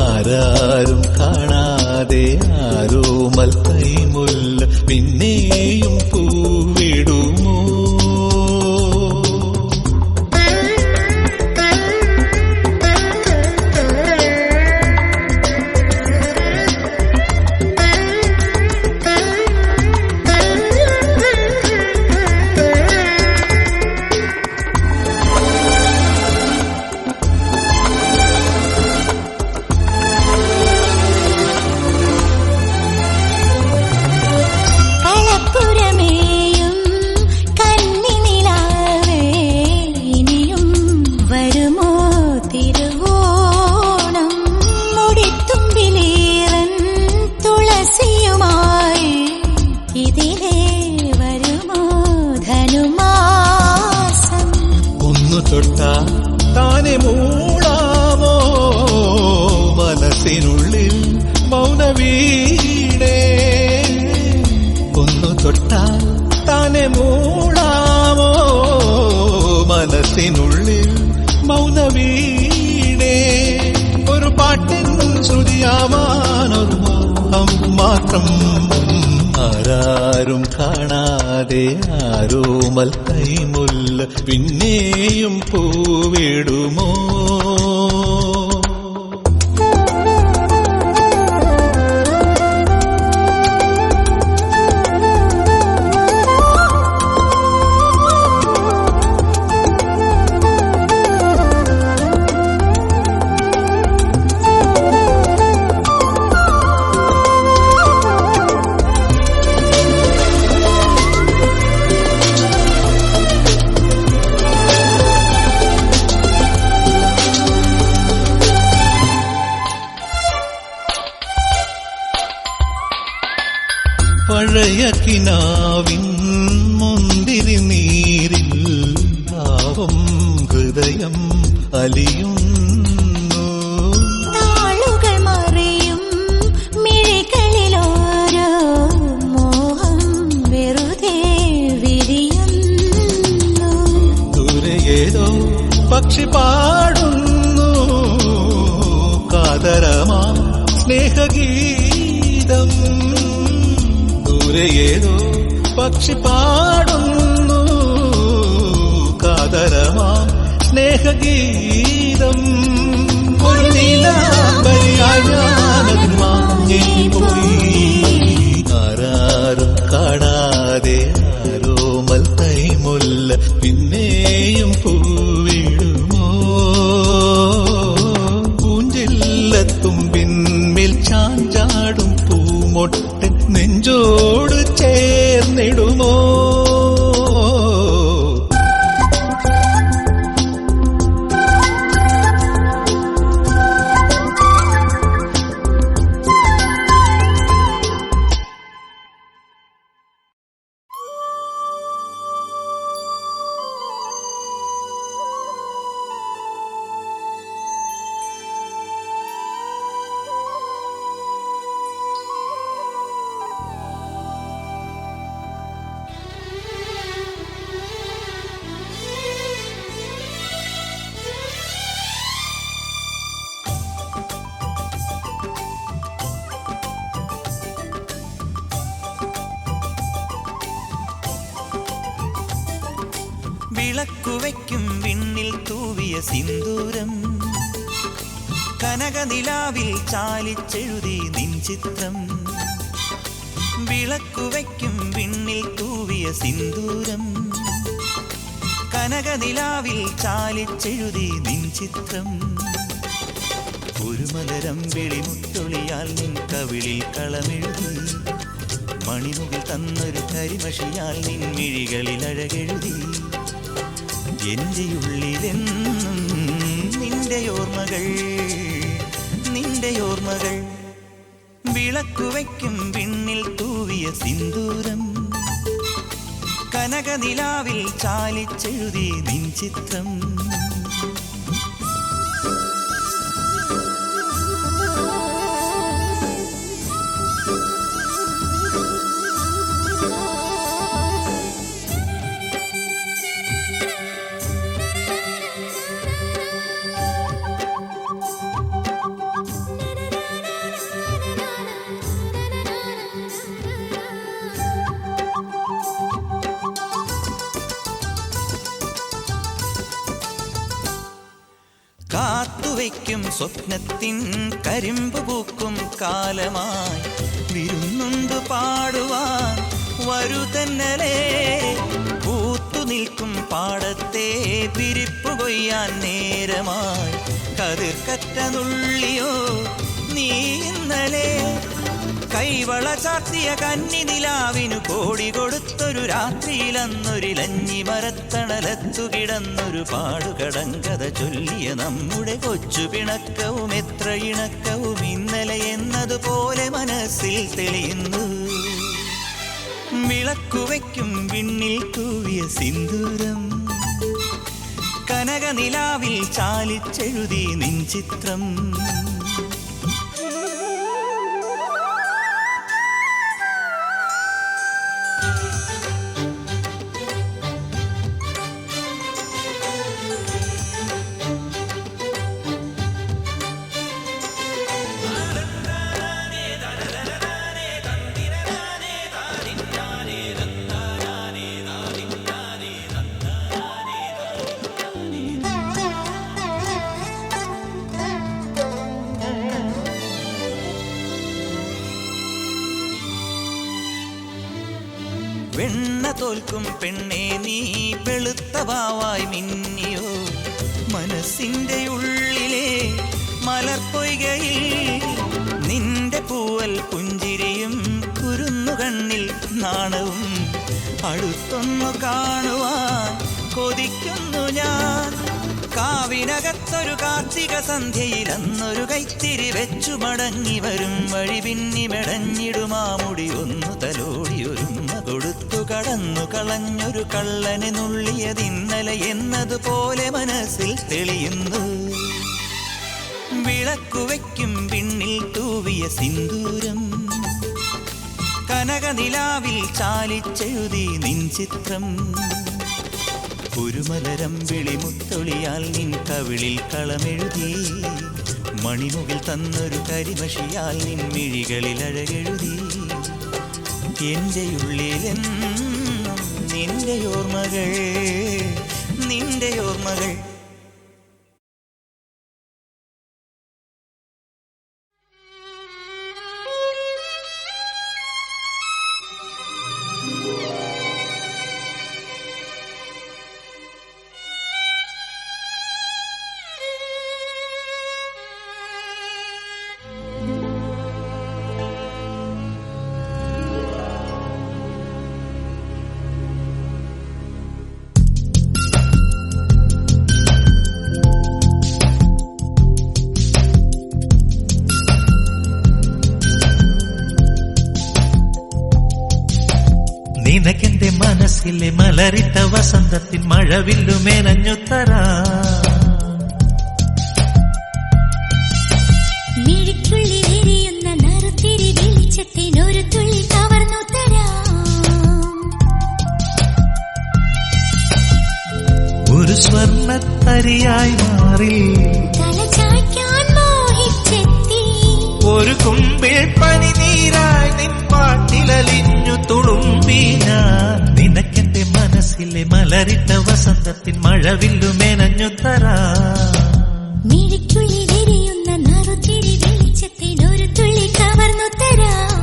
ആരാരും കാണാതെ ആരോമൽ തൈമുല്ല പിന്നെയും പൂവിടുമോ. കളപ്പുരമേയും കന്നിനിലാവേ ഇനിയും വരുമോ തിരുവോണം. മുടിത്തുമ്പിലേറൻ തുളസിയുമായി ഇതിലേ വരുമോ ധനുമാസം. ഒന്നു തൊട്ടാ താനെ മൂളാമോ മനസ്സിനുള്ളിൽ മൗനവീടേ. ഒന്നു തൊട്ടാൽ താനെ മൂളാമോ മനസ്സിനുള്ളിൽ മൗനവീടേ. ഒരു പാട്ടിൻ ശ്രുതിയാവാനൊരു മോഹം മാത്രം. ആരാരും കാണാതെ ആരോമൽ തൈമുല്ല പിന്നെയും പൂവിടുമോ. പഴയ കിനാവിൻ മുന്തിരി നീരിൽ ഭാവം ഹൃദയം അലിയുന്നു. താളുകൾ മറിയും മിഴികളിലോരോ മോഹം വെറുതെ വിരിയുന്നു. ദൂരെ ഏതോ പക്ഷി പാടുന്നു കാതരമാ സ്നേഹഗീതം. ദൂരെ ഏതോ പക്ഷി പാടുന്നു കാതരമാ സ്നേഹഗീതം. ഒരു നീലാംബരിയായി ഞാനതിൽ മാഞ്ഞേ പോയി. ആരാ നെഞ്ചോട് ചേർന്നിടുമോ? വിളക്കുവയ്ക്കും വിണ്ണിൽ തൂവിയ സിന്ദൂരം, കനകനിലാവിൽ ചാലിച്ചെഴുതി നിൻ ചിത്രം. വിളക്കുവയ്ക്കും വിണ്ണിൽ തൂവിയ സിന്ദൂരം, കനകനിലാവിൽ ചാലിച്ചെഴുതി നിൻ ചിത്രം. ഒരു മലരം വെളിമുത്തൊളിയാൽ നിൻ കവിളിൽ കളമെഴുതി, മണിമുകിൽ തന്നൊരു കരിമഷിയാൽ നിൻ മിഴികളിൽ അഴകെഴുതി. എന്റെ ഉള്ളിലെന്നും നിന്റെ ഓർമ്മകൾ, നിന്റെ ഓർമ്മകൾ. വിളക്കുവയ്ക്കും വിണ്ണിൽ തൂവിയ സിന്ദൂരം, കനകനിലാവിൽ ചാലിച്ചെഴുതി നിൻ ചിത്രം. കാത്തുവയ്ക്കും സ്വപ്നത്തിൻ കരിമ്പ് പൂക്കും കാലമായി, വിരുന്നുണ്ട് പാടുവാൻ വരൂ തന്നലേ. പൂത്തു നിൽക്കും പാടത്തെ പിരിപ്പു കൊയ്യാൻ നേരമായി, കതിർക്കറ്റ നുള്ളിയോ നീ ഇന്നലെ. കൈവള ചാർത്തിയ കന്നി നിലാവിനു കോടി കൊടുത്തൊരു രാത്രിയിലന്നൊരിലഞ്ഞി മരത്തണലത്തു കിടന്നൊരു പാടുകടങ്കഥ ചൊല്ലിയ നമ്മുടെ കൊച്ചു പിണക്കവും എത്ര ഇണക്കവും ഇന്നലെ എന്നതുപോലെ മനസ്സിൽ തെളിയുന്നു. വിളക്കുവയ്ക്കും വിണ്ണിൽ തൂവിയ സിന്ദൂരം, കനകനിലാവിൽ ചാലിച്ചെഴുതി നിൻ ചിത്രം. വെണ്ണ തോൽക്കും പെണ്ണെ നീ വെളുത്ത വാവായി മിന്നിയോ, മനസ്സിന്റെ ഉള്ളിലെ മലർപ്പൊയ്കയിൽ. നിന്റെ പൂവൽ പുഞ്ചിരിയും കുരുന്നു കണ്ണിൽ നാണവും, അടുത്തൊന്നു കാണുവാൻ കൊതിക്കുന്നു ഞാൻ. കാവിനകത്തൊരു കാർത്തിക സന്ധ്യയിൽ അന്നൊരു കൈത്തിരി വെച്ചു മടങ്ങി വരും വഴി പിന്നി മെടഞ്ഞിടുമാമുടി ഒന്നു തലോടി ഒരുമ്മ കൊടുത്തു കടന്നു കളഞ്ഞൊരു കള്ളനെ നുള്ളിയതിന്നലെ എന്നതുപോലെ മനസ്സിൽ തെളിയുന്നു. വിളക്കുവയ്ക്കും വിണ്ണിൽ തൂവിയ സിന്ദൂരം, കനകനിലാവിൽ ചാലിച്ചെഴുതി നിൻ ചിത്രം. ഒരു മലരം വിളിമുത്തൊളിയാൽ നിൻ കവിളിൽ കളമെഴുതി, മണിമുകിൽ തന്നൊരു കരിമഷിയാൽ നിൻ മിഴികളിൽ അഴകെഴുതി. എന്റെ ഉള്ളിലെന്നും നിന്റെ ഓർമ്മകൾ, നിന്റെ ഓർമ്മകൾ. നിനക്കെന്റെ മനസ്സിലെ മലരിട്ട വസന്തത്തിൻ മഴവില്ലു മേനഞ്ഞുത്തരാ മിഴിക്കുള്ളിലെരിയുന്ന നറുത്തിരി വെളിച്ചത്തിനൊരു തുള്ളി കവർന്നു തരാം. ഒരു സ്വർണ്ണത്തരിയായി മാറി തലചായ്ക്കാൻ മോഹിച്ചെത്തി ഒരു കുമ്പിൾ പനിനീരായി നിൻ പാട്ടിലലിഞ്ഞു തുളുമ്പി ഞാൻ നിനക്കെന്റെ മനസ്സിലെ മലരിട്ട വസന്തത്തിൻ മഴവില്ലു മേനഞ്ഞുത്തരാ മിഴിക്കുള്ളിലെരിയുന്ന നറുത്തിരി വെളിച്ചത്തിനൊരു തുള്ളി കവർന്നു തരാം.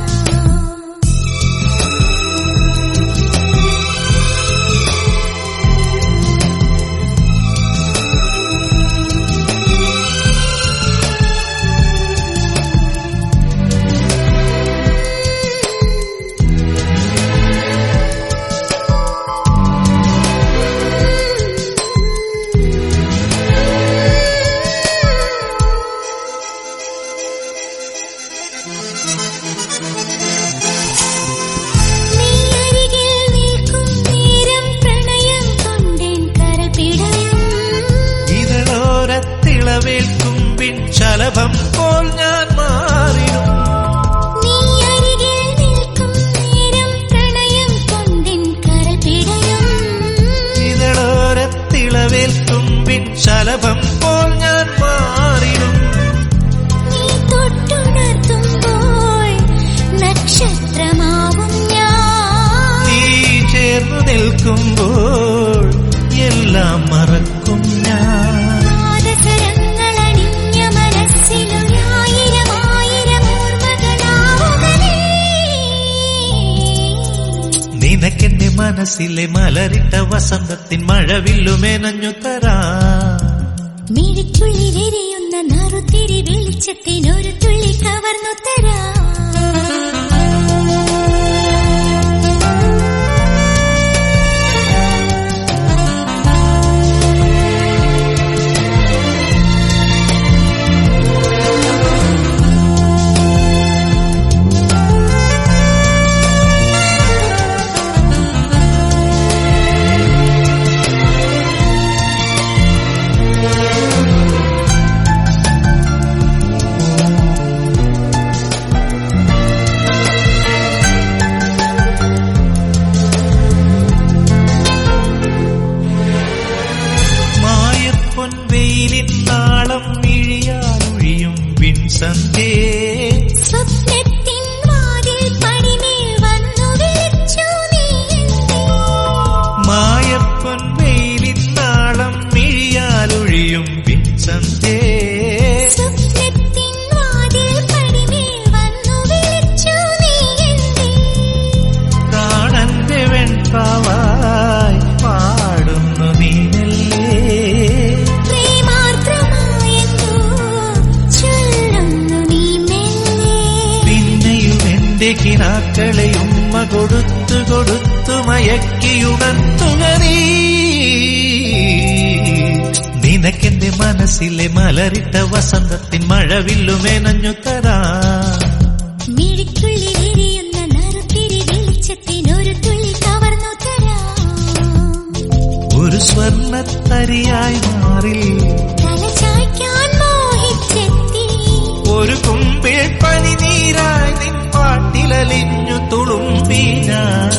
ശലഭം പോൽ ഞാൻ മാറിടും നീ അരികിൽ നിൽക്കും നേരം പ്രണയം കൊണ്ടിൻ കരൾ പിടയും ഇതളോരത്തിളവേൽക്കുമ്പിൻ ശലഭം പോൽ ഞാൻ മാറിടും നീ തൊട്ടുണർത്തുമ്പോൾ നക്ഷത്രമാവും ഞാൻ നീ ചേർന്നു നിൽക്കുമ്പോൾ എല്ലാം മറക്കും ഞാൻ നിനക്കെന്റെ മനസ്സിലെ മലരിട്ട വസന്തത്തിൻ മഴവില്ലു മേനഞ്ഞുത്തരാ മിഴിക്കുള്ളിലെരിയുന്ന നറുത്തിരി വെളിച്ചത്തിനൊരു തുള്ളി കവർന്നു തരാം. നാളം മിഴിയാലൊഴിയും വിൻസന്തേ സ്വപ്നത്തിൻ വാതിൽ പടിമേൽ വന്നു വിളിച്ചു നീ മായപ്പൊൻ വെയിലിൻ നാളം മിഴിയാലൊഴിയും വിൻസന്തേ സ്വപ്നത്തിൻ വാതിൽ പടിമേൽ വന്നു വിളിച്ചു നീ കാണന്റെ വെൺപാവായി പാടുന്നു നീ കിനാക്കളെ ഉമ്മ കൊടുത്തു കൊടുത്തു മയക്കിയുണർത്തുക നീ നിനക്കെന്റെ മനസ്സിലെ മലരിട്ട വസന്തത്തിൻ മഴവില്ലു മേനഞ്ഞുത്തരാ മിഴിക്കുള്ളിലെരിയുന്ന നറുത്തിരി വെളിച്ചത്തിനൊരു തുള്ളി കവർന്നു തരാം ഒരു സ്വർണ്ണത്തരിയായി മാറി തലചായ്ക്കാൻ മോഹിച്ചെത്തി ഒരു കുമ്പിൾ പനിനീരായി നിൻ പാട്ടിലലിഞ്ഞു തുളുമ്പി ഞാൻ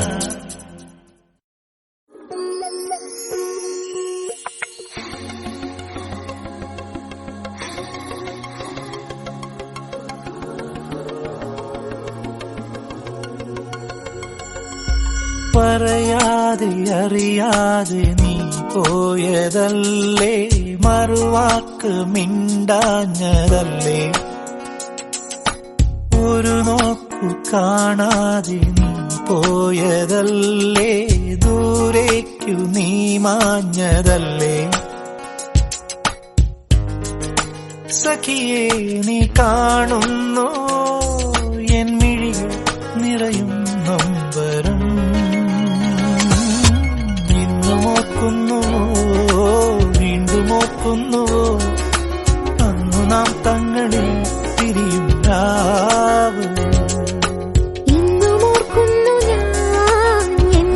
പറയാതെ അറിയാതെ നീ പോയതല്ലേ മറുവാക്ക് മിണ്ടാഞ്ഞതല്ലേ ഒരു നോക്കു കാണാതെ നീ പോയതല്ലേ ദൂരേക്കു നീ മാഞ്ഞതല്ലേ സഖിയെ നീ കാണുന്നു എൻ മിഴികൾ നിറയും നൊമ്പരം ഓർക്കുന്നുവോ വീണ്ടും ഓർക്കുന്നുവോ അന്നു നാം തങ്ങളിൽ തിരിയും രാവ് ഇന്നും ഓർക്കുന്നു ഞാൻ എൻ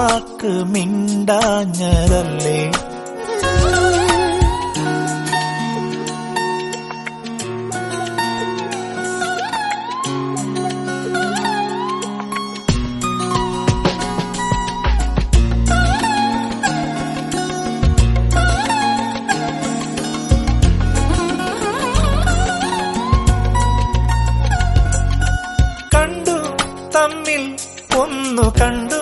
വാക്ക് മിണ്ടാഞ്ഞതല്ലേ? തമ്മിൽ ഒന്നു കണ്ടു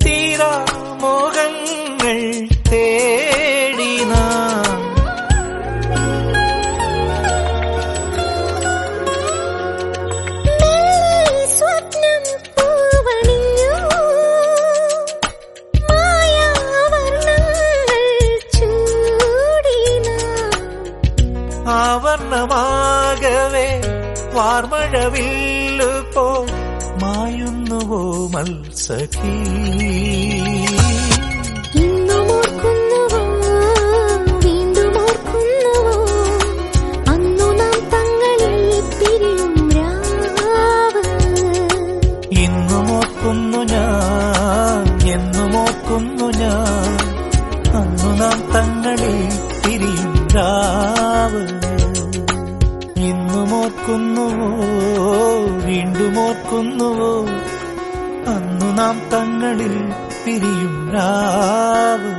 തീരാ മോഹങ്ങൾ തേടി നാം. സ്വപ്നം പൂവണിഞ്ഞു മായാവർണ്ണങ്ങൾ ചൂടി നാം. ആവർണമാകവേ വാർമഴവില്ലു പോ മായുന്നുവോ മത്സഖി? ഇന്നുമോർക്കുന്നുവോ വീണ്ടുമോർക്കുന്നുവോ അന്നു നാം തങ്ങളിൽ പിരിയും രാവ്? ഇന്നുമോർക്കുന്നു ഞാൻ, എന്നുമോർക്കുന്നു ഞാൻ അന്നു നാം തങ്ങളിൽ പിരിയും രാവ്. ഇന്നുമോർക്കുന്നുവോ വീണ്ടുമോർക്കുന്നുവോ അന്നു നാം തങ്ങളിൽ പിരിയും രാവ്.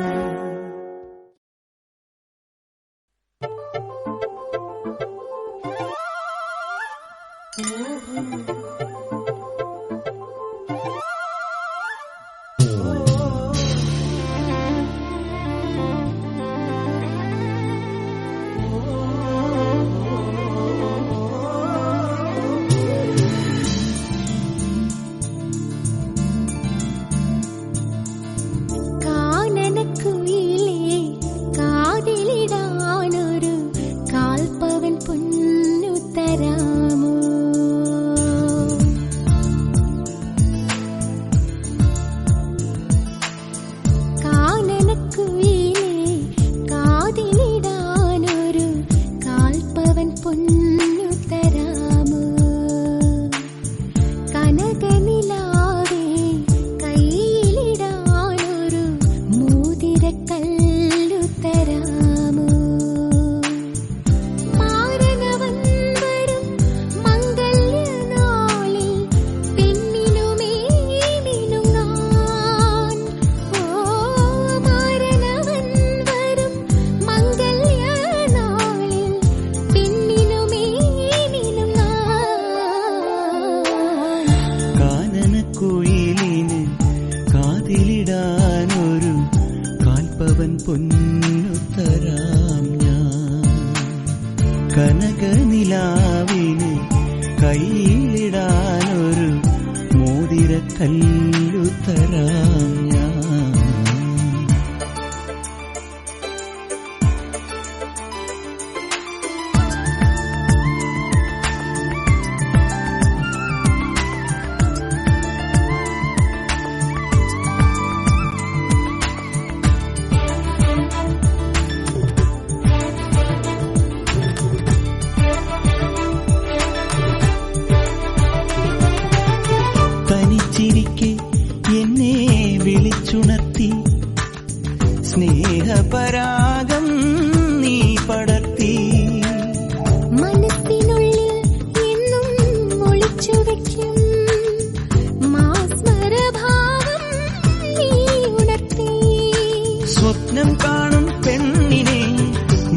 പൊന്നുത്തരാം ഞാൻ കനകനിലാവിന് കയ്യിലിടാനൊരു മോതിരക്കല്ലുത്തരാം ഞാൻ. എന്നെ വിളിച്ചുണർത്തി സ്നേഹപരാഗം നീ പടർത്തി മനസ്സിനുള്ളിൽ എന്നും ഒളിച്ചു വയ്ക്കും മാസ്മരഭാവം നീ ഉണർത്തി. സ്വപ്നം കാണും പെണ്ണിനെ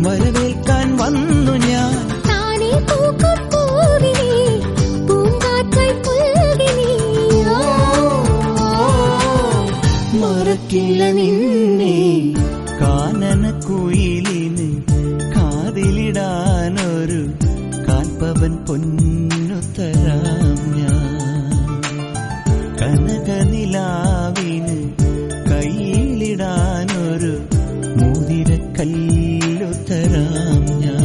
വരവേൽക്കാൻ വന്നു ഞാൻ. താനേ പൂക്കും പൂവിനെ പൂങ്കാറ്റായി പുൽകിനി മറക്കില്ല നിന്നെ കാനനക്കുയിലിന് കാതിലിടാനൊരു കാൽപ്പവൻ പൊന്നുത്തരാം ഞാൻ. കനകനിലാവിന് കയ്യിലിടാനൊരു മോതിരക്കല്ലുത്തരാം ഞാൻ.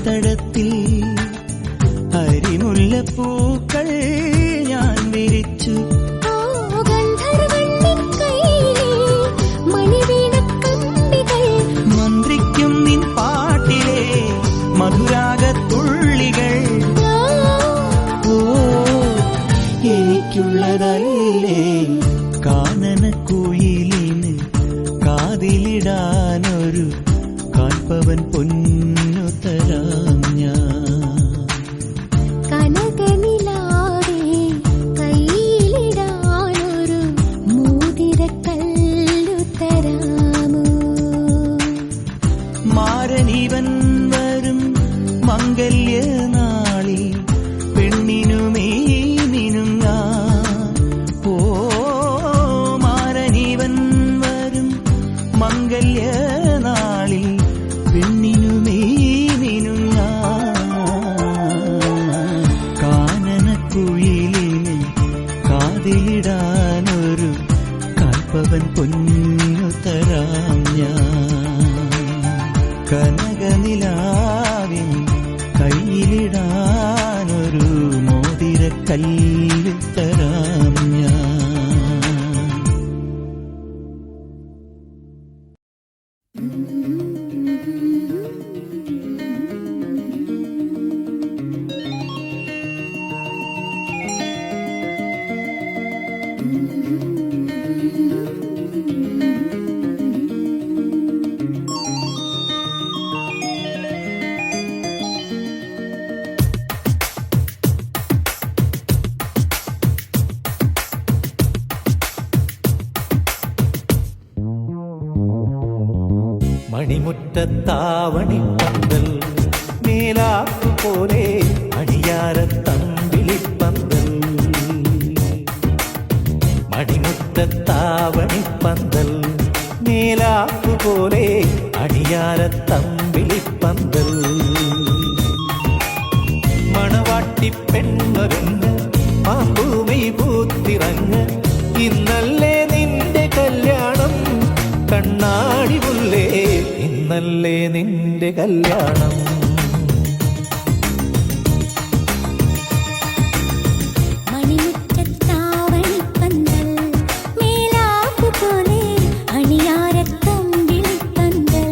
പുൽത്തടത്തിൽ അരിമുല്ലപ്പൂക്കൾ ഞാൻ വിരിച്ചു. മന്ത്രിക്കും നിൻ പാട്ടിലെ മധുരാഗത്തുള്ളികൾ. ഓ എനിക്കുള്ളതല്ലേ കാനനക്കുയിലിന് കാതിലിടാനൊരു കാൽപ്പവൻ പൊന്നു തരാം ഞാൻ. കനകനിലാവേ കയ്യിലിടാനൊരു മോതിരക്കല്ലു തരാമോ? മാരനിവൻ വരും മംഗല്യനാളിൽ പെണ്ണിനുമേ മിനുങ്ങാൻ. ഓ മാരനിവൻ വരും മംഗല്യനാളിൽ പെണ്ണിനുമേ മിനുങ്ങാൻ. കാനനക്കുയിലിന് കാതിലിടാനൊരു കാൽപ്പവൻ പൊന്നു തരാം ഞാൻ. കനകനിലാവിൻ കയ്യിലിടാനൊരു മോതിരക്കല്ല് തരാം ഞാൻ. മണിമുറ്റത്താവണിപ്പന്തൽ മേലാക്കുപോലെ അണിയാരത്തമ്പിളിപ്പന്തൽ. മണിമുറ്റത്താവണിപ്പന്തൽ മേലാക്കുപോലെ അണിയാരത്തമ്പിളിപ്പന്തൽ. മണവാട്ടിപ്പെണ്ണൊരുങ്ങ് പാമ്പൂമൈ പൂത്തിറങ്ങ് ഇന്നല്ലേ നിന്റെ കല്യാണം കണ്ണാടി മുല്ലേ ഇന്നല്ലേ നിന്റെ കല്യാണം. മണിമുറ്റത്താവണിപ്പന്തൽ മേലാക്കുപോലെ അണിയാരത്തമ്പിളിപ്പന്തൽ.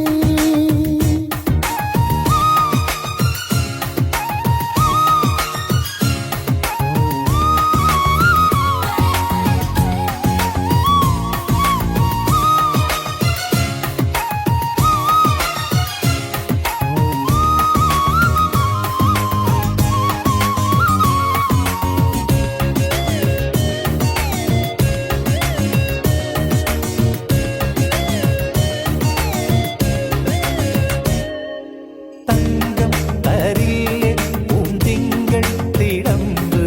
തങ്കം തരില്ലേ പൂന്തിങ്കൾ തിടമ്പ്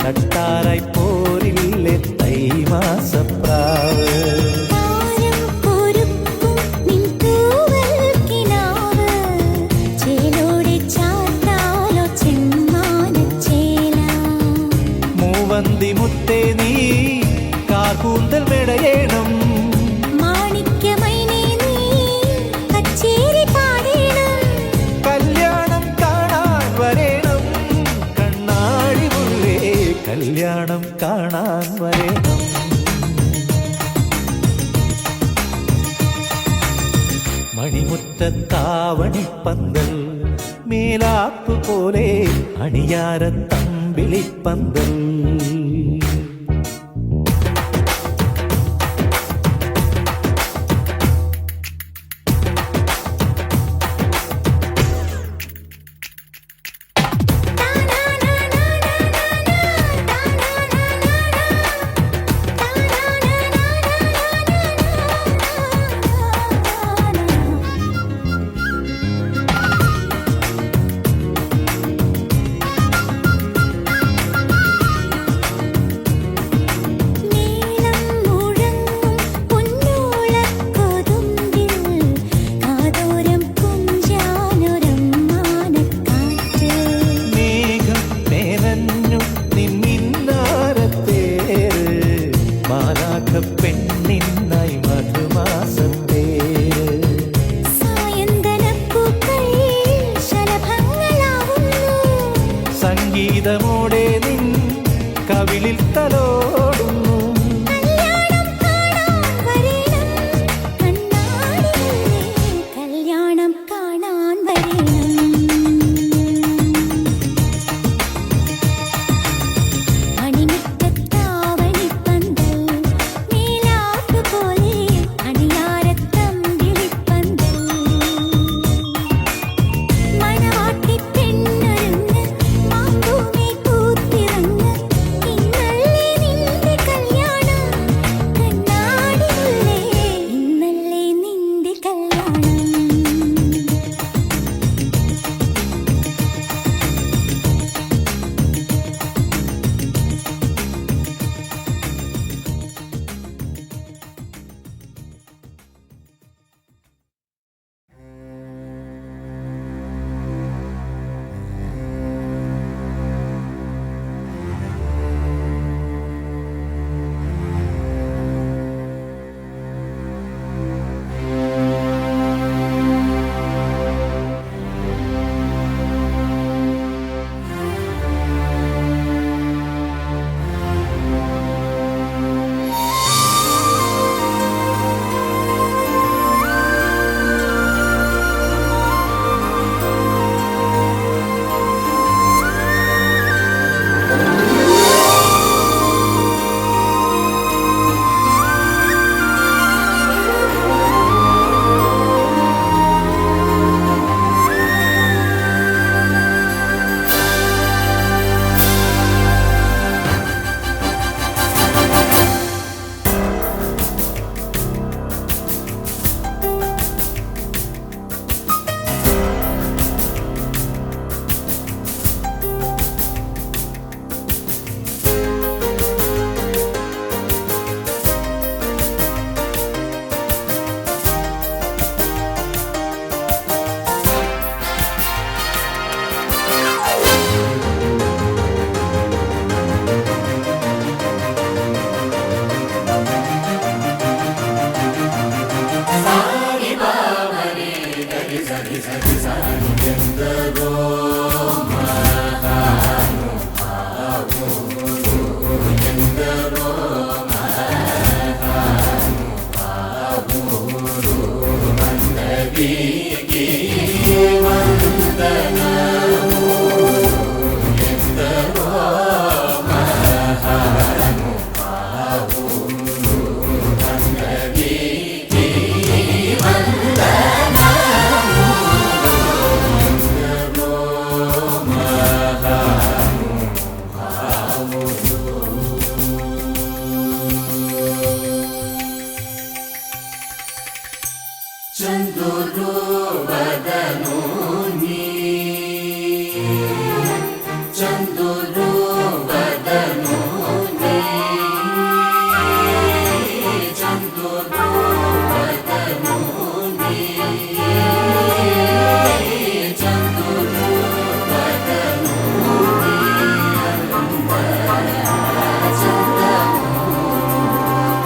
തട്ടാറായി പോരില്ലേ തൈമാസപ്രാവ്. താരം കൊരുക്കും നിൻ തൂവൽക്കിനാവ് ചേലോടെ ചാർത്താലോ ചെമ്മാനച്ചേല. മൂവന്തി മുത്തേ നീ കാർകൂന്തൽ മെടയേണം. മാണിക്യമൈനേ നീ കച്ചേരി പാടേണം. കല്യാണം കാണാൻ വരേണം കണ്ണാടി മുല്ലേ കല്യാണം കാണാൻ വരേണം. മണിമുറ്റത്താവണിപ്പന്തൽ മേലാപ്പ് പോലെ അണിയാരത്തമ്പിളിപ്പന്തൽ.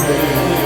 Yeah.